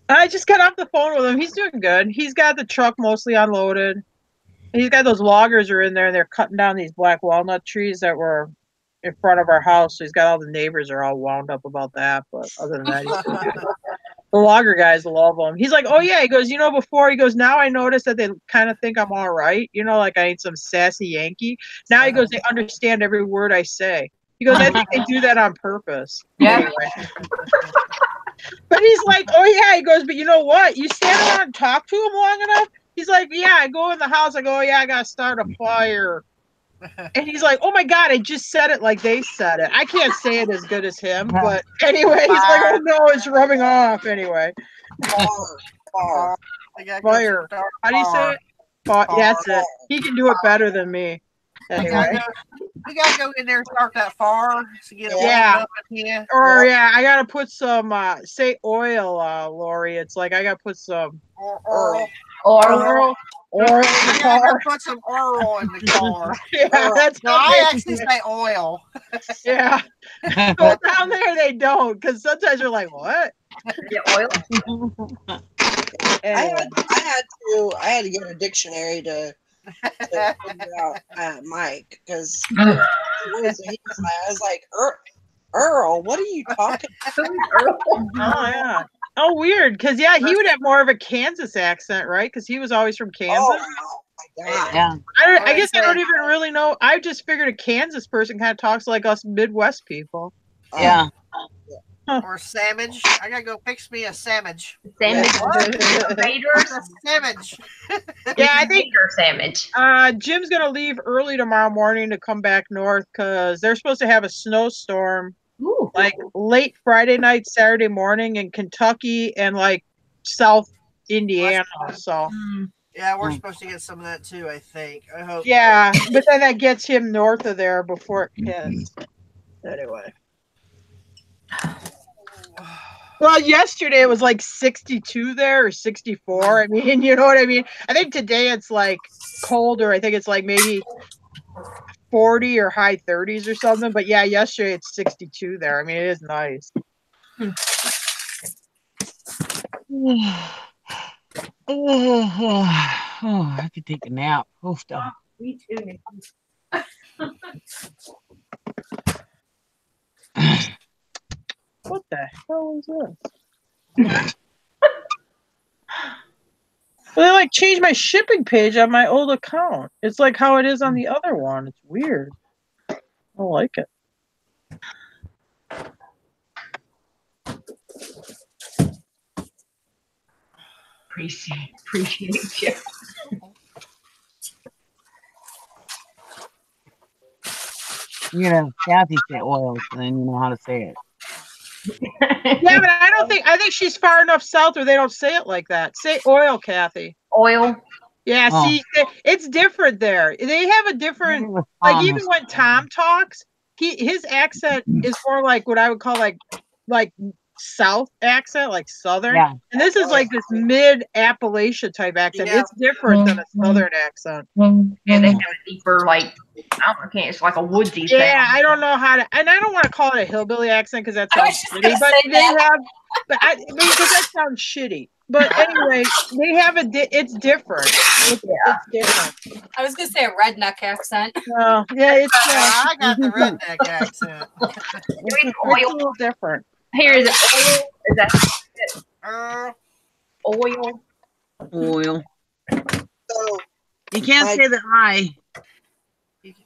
I just got off the phone with him. He's doing good. He's got the truck mostly unloaded. He's got those loggers are in there, and they're cutting down these black walnut trees that were in front of our house. So he's got all the neighbors are all wound up about that. But other than that, he's doing good. The logger guys love him. He's like, oh yeah. He goes, before he goes, now I notice that they kind of think I'm all right. Like I ain't some sassy Yankee. Now he goes, they understand every word I say. He goes, I think they do that on purpose. Yeah. Anyway. But he's like, oh yeah. He goes, but you know what? You stand around and talk to him long enough. He's like, yeah. I go in the house. I go, oh yeah. I gotta start a fire. And he's like, oh my God, I just said it like they said it. I can't say it as good as him, but anyway, he's like, oh no, it's rubbing off anyway. Fire. How do you say it? That's it. He can do it better than me. Anyway. We gotta go in there and start that fire to get yeah. Up in here. Or yeah, I gotta put some say oil, Lori. It's like I gotta put some oil. Oil in the car. Put some oil in the car. Yeah, that's no, I actually say oil. Yeah. Well, down there they don't, because sometimes you're like, what? Yeah, oil. Anyway. I had to get a dictionary to figure out Mike, because I was like, Earl, what are you talking about? Oh yeah. Oh, weird, because yeah, he would have more of a Kansas accent, right? Because he was always from Kansas. Oh my God. Yeah. I guess I don't even really know. I just figured a Kansas person kind of talks like us Midwest people. Yeah. Or sandwich. I gotta go fix me a sandwich. Sandwich. Sandwich. Yeah, I think sandwich. Jim's gonna leave early tomorrow morning to come back north because they're supposed to have a snowstorm. Ooh. Like late Friday night, Saturday morning in Kentucky and like South Indiana. So yeah, we're supposed to get some of that too, I think. I hope. Yeah, but then that gets him north of there before it hits. Anyway. Well, yesterday it was like 62 there or 64. I mean, you know what I mean? I think today it's like colder. I think it's like maybe 40 or high 30s or something. But yeah, yesterday it's 62 there. I mean, it is nice. Oh, I could take a nap. Oh, stop. Me too. What the hell is this? Well, they like changed my shipping page on my old account. It's like how it is on the other one. It's weird. I don't like it. Appreciate you. You know, Kathy say oil, so then you know how to say it. Yeah, but I think she's far enough south where they don't say it like that. Say oil, Kathy. Oil. Yeah, see, it's different there. They have a different, like even when Tom talks, his accent is more like what I would call like South accent, like Southern. Yeah. And this is like this mid Appalachia type accent. Yeah. It's different than a Southern accent. Yeah, they have a deeper, like, I don't know, it's like a woodsy sound. Yeah, I don't know how to, and I don't want to call it a hillbilly accent because that sounds shitty, but they have, because that sounds shitty. But anyway, they have it's different. It's different. I was going to say a redneck accent. Oh, yeah, it's I got the redneck accent. It's a little different. Here is it oil? Is that oil? Oil. So you can't say the I.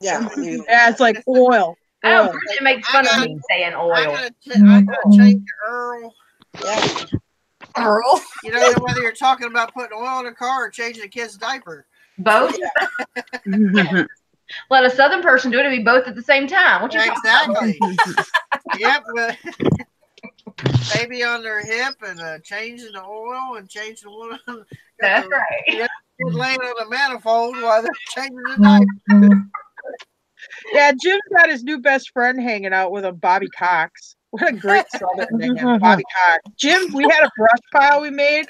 Yeah. Yeah, it's like oil. I don't it makes fun of me saying oil. I gotta change to Earl. Yeah. Earl. You know, whether you're talking about putting oil in a car or changing a kid's diaper. Both. Let a Southern person do it. It'd be both at the same time. What you exactly? Yep. Baby on their hip and changing the oil and changing one. That's right. Laying on a manifold while they're changing the diaper. Yeah, Jim's got his new best friend hanging out with him, Bobby Cox. What a great Southern name, Bobby Cox. Jim, we had a brush pile we made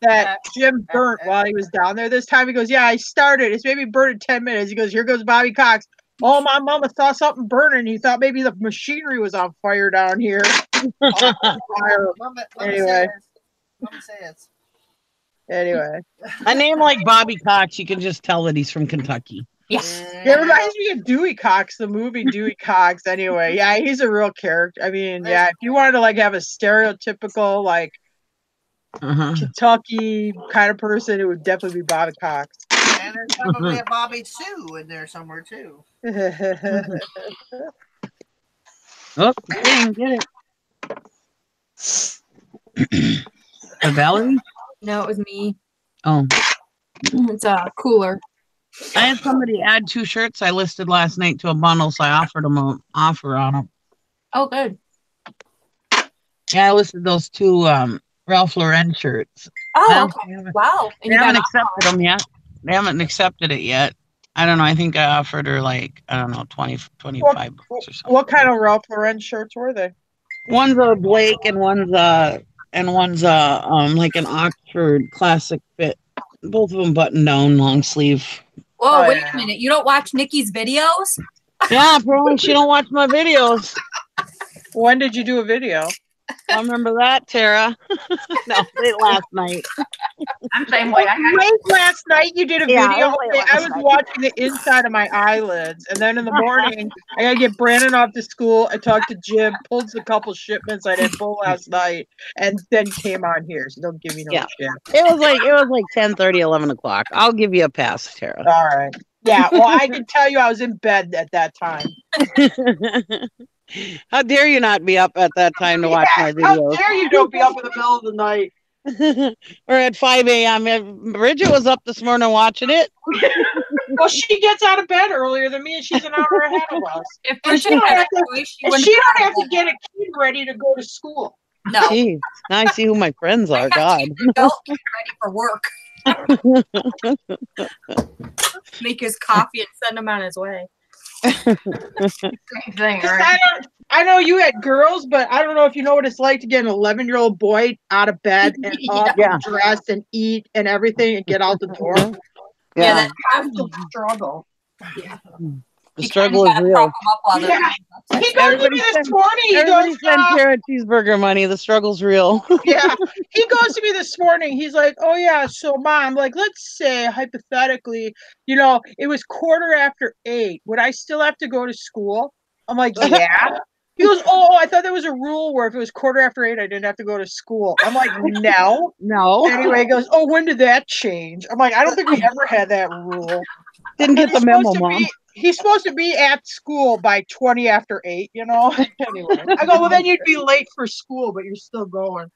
that Jim burnt while he was down there this time. He goes, yeah, I started. It's maybe burned in 10 minutes. He goes, here goes Bobby Cox. Oh, my mama saw something burning. He thought maybe the machinery was on fire down here. Anyway. A name like Bobby Cox, you can just tell that he's from Kentucky. Yes. It reminds me of Dewey Cox, the movie Dewey Cox. Anyway, yeah, he's a real character. I mean, yeah, if you wanted to like have a stereotypical like Kentucky kind of person, it would definitely be Bobby Cox. And there's probably a Bobby Sue in there somewhere too. Oh, dang, get it. Valerie? No, it was me. Oh. It's a cooler. I had somebody add 2 shirts I listed last night to a bundle, so I offered them an offer on them. Oh, good. Yeah, I listed those 2 Ralph Lauren shirts. Oh, okay. Wow. They haven't accepted them yet. They haven't accepted it yet. I don't know. I think I offered her like, I don't know, 20, 25 bucks or something. What kind of Ralph Lauren shirts were they? One's a Blake and one's like an Oxford classic fit. Both of them button down, long sleeve. Whoa, wait a minute. You don't watch Nikki's videos? Yeah, probably she don't watch my videos. When did you do a video? I remember that, Tara. No, late last night. I'm saying way. Late last night you did a video. I was watching the inside of my eyelids, and then in the morning I gotta get Brandon off to school. I talked to Jim, pulled a couple shipments I didn't pull last night, and then came on here. So don't give me no shit. It was like 10:30, 11 o'clock. I'll give you a pass, Tara. All right. Yeah. Well, I can tell you I was in bed at that time. How dare you not be up at that time to watch my videos? How dare you don't be up in the middle of the night? Or at 5 a.m. Bridget was up this morning watching it. Well, she gets out of bed earlier than me, and she's an hour ahead of us. If she don't have to get a kid ready to go to school. No. Jeez, now I see who my friends are. God. Get ready for work. Make his coffee and send him on his way. Same thing, right? I know you had girls, but I don't know if you know what it's like to get an 11-year-old boy out of bed and up and dressed and eat and everything and get out the door. Yeah, that's the struggle. Yeah. The struggle is real. He goes to me this morning. Everybody send Tara cheeseburger money. The struggle's real. Yeah. He goes to me this morning. He's like, oh, yeah, so Mom, like, let's say, hypothetically, it was 8:15. Would I still have to go to school? I'm like, yeah. He goes, oh, I thought there was a rule where if it was 8:15, I didn't have to go to school. I'm like, no. No. Anyway, he goes, oh, when did that change? I'm like, I don't think we ever had that rule. Didn't get the memo, Mom. He's supposed to be at school by 8:20. Anyway, I go, well, then you'd be late for school, but you're still going.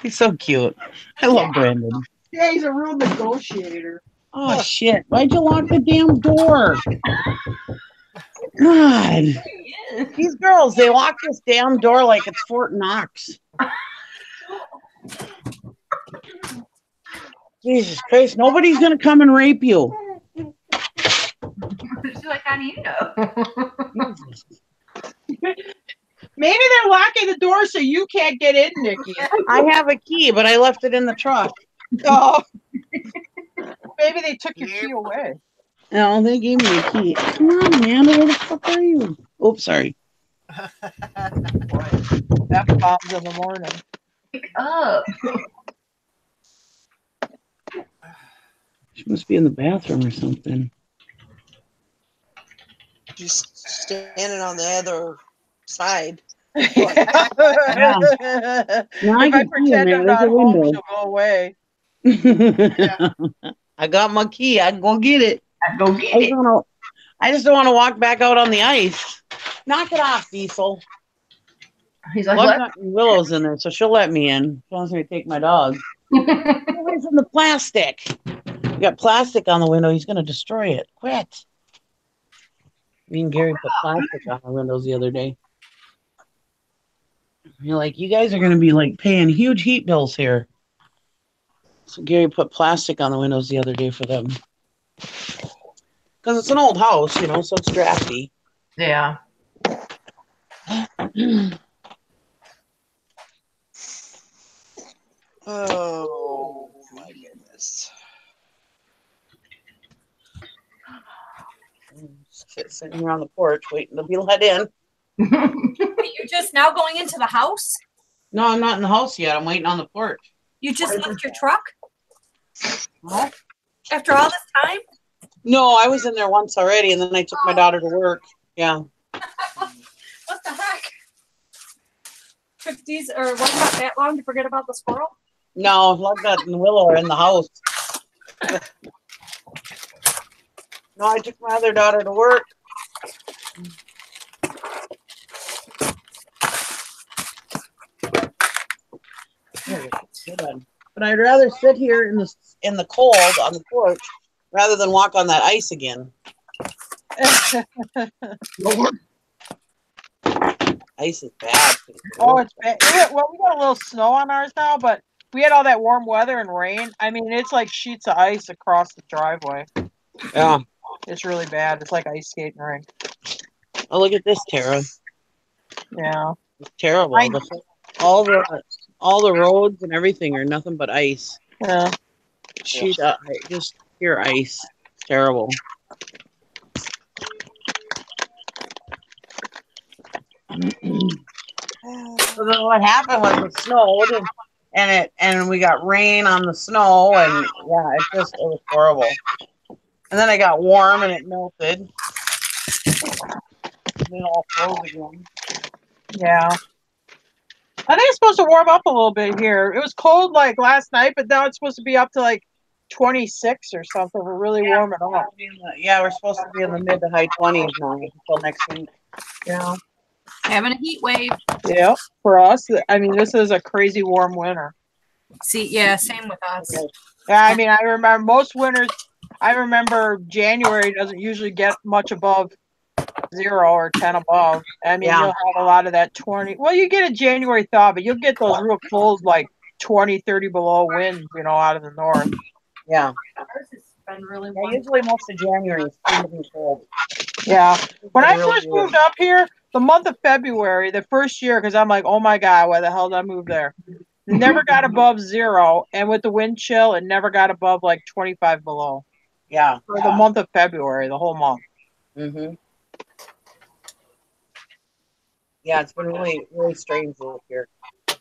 He's so cute. I love Brandon. Yeah, he's a real negotiator. Oh, shit. Why'd you lock the damn door? God. These girls, they lock this damn door like it's Fort Knox. Jesus Christ, nobody's going to come and rape you. She's like, how do you know? Maybe they're locking the door so you can't get in, Nikki. I have a key, but I left it in the truck. Oh. Maybe they took your key away. No, they gave me a key. Come on, man. Where the fuck are you? Oops, sorry. That bombs in the morning. Wake up. She must be in the bathroom or something. She's standing on the other side. Yeah. Now if I pretend I'm not home, she'll go away. I got my key. I can go get it. I just don't want to walk back out on the ice. Knock it off, Diesel. He's like, Willow's in there, so she'll let me in. She wants me to take my dog. Away from the plastic. You got plastic on the window. He's going to destroy it. Quit. Me and Gary put plastic on our windows the other day. You're like, you guys are going to be like paying huge heat bills here. So Gary put plastic on the windows the other day for them. Because it's an old house, so it's drafty. Yeah. Oh, my goodness. Sitting here on the porch waiting to be let in. You're just now going into the house? No, I'm not in the house yet. I'm waiting on the porch. You just left your truck? What? After all this time? No, I was in there once already, and then I took my daughter to work. Yeah. What the heck? 50s or what not that long to forget about the squirrel? No, Lugnet and Willow are in the house. No, I took my other daughter to work. But I'd rather sit here in the cold on the porch rather than walk on that ice again. Ice is bad. Oh, it's bad. Well, we got a little snow on ours now, but we had all that warm weather and rain. I mean, it's like sheets of ice across the driveway. Yeah. It's really bad. It's like ice skating rain. Oh, look at this, Tara. Yeah. It's terrible. All the roads and everything are nothing but ice. Yeah. Just pure ice. It's terrible. So then what happened was it snowed and we got rain on the snow and yeah, it was horrible. And then it got warm and it melted. And then all froze again. Yeah. I think it's supposed to warm up a little bit here. It was cold like last night, but now it's supposed to be up to like 26 or something. We're really warming up. Yeah, we're supposed to be in the mid to high 20s now until next week. Yeah. Having a heat wave. Yeah, for us. I mean, this is a crazy warm winter. See, yeah, same with us. Yeah, I mean, I remember most winters. I remember January doesn't usually get much above 0 or 10 above. I mean, you'll have a lot of that 20. Well, you get a January thaw, but you'll get those real cold, like 20, 30 below winds, out of the north. Yeah. Ours has been really usually most of January is pretty cold. Yeah. When I first moved up here, the month of February, the first year, because I'm like, oh my God, why the hell did I move there? It never got above 0. And with the wind chill, it never got above like 25 below. Yeah. For the month of February, the whole month. Mm-hmm. Yeah, it's been really, really strange up here.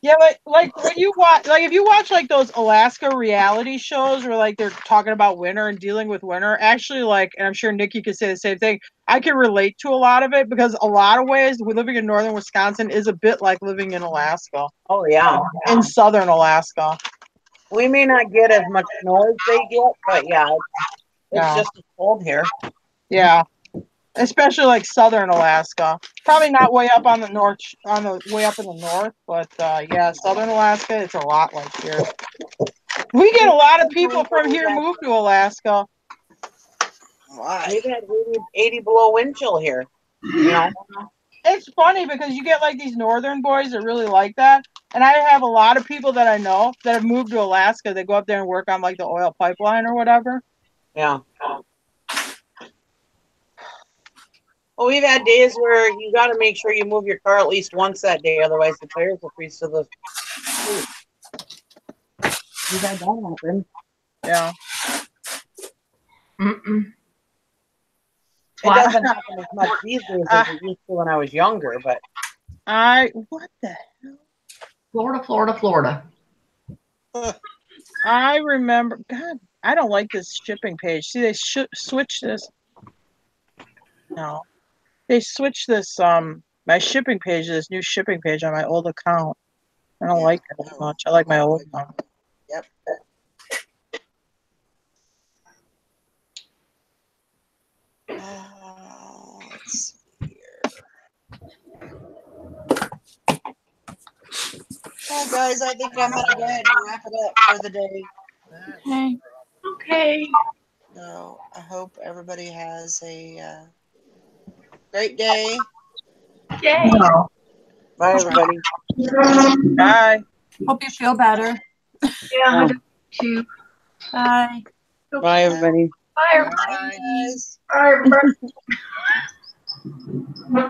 Yeah, like when you watch, like if you watch like those Alaska reality shows where like they're talking about winter and dealing with winter, actually, like, and I'm sure Nikki could say the same thing. I can relate to a lot of it because a lot of ways living in northern Wisconsin is a bit like living in Alaska. Oh yeah, in southern Alaska. We may not get as much snow as they get, but yeah, it's just as cold here. Yeah. Especially like southern Alaska. Probably not way up on the north, way up in the north, but yeah, southern Alaska, it's a lot like here. We get a lot of people from here move to Alaska. Why? We've had 80 below wind chill here. It's funny because you get like these northern boys that really like that. And I have a lot of people that I know that have moved to Alaska. They go up there and work on like the oil pipeline or whatever. Yeah. Well, we've had days where you got to make sure you move your car at least once that day, otherwise the tires will freeze to the street. We've had that happen. Yeah. It doesn't happen as much these days as it used to when I was younger, but what the hell? Florida. I remember, God, I don't like this shipping page. See, they switched this. No. They switched this, my shipping page, this new shipping page on my old account. I don't like it as much. I like my old account. Yep. Let's see here. Well, guys, I think I'm going to go ahead and wrap it up for the day. Okay. So I hope everybody has a great day. Yay. Bye, everybody. Bye. Hope you feel better. Yeah, I do too. Bye. Bye, everybody. Bye, everybody. Bye, guys. All right, bye.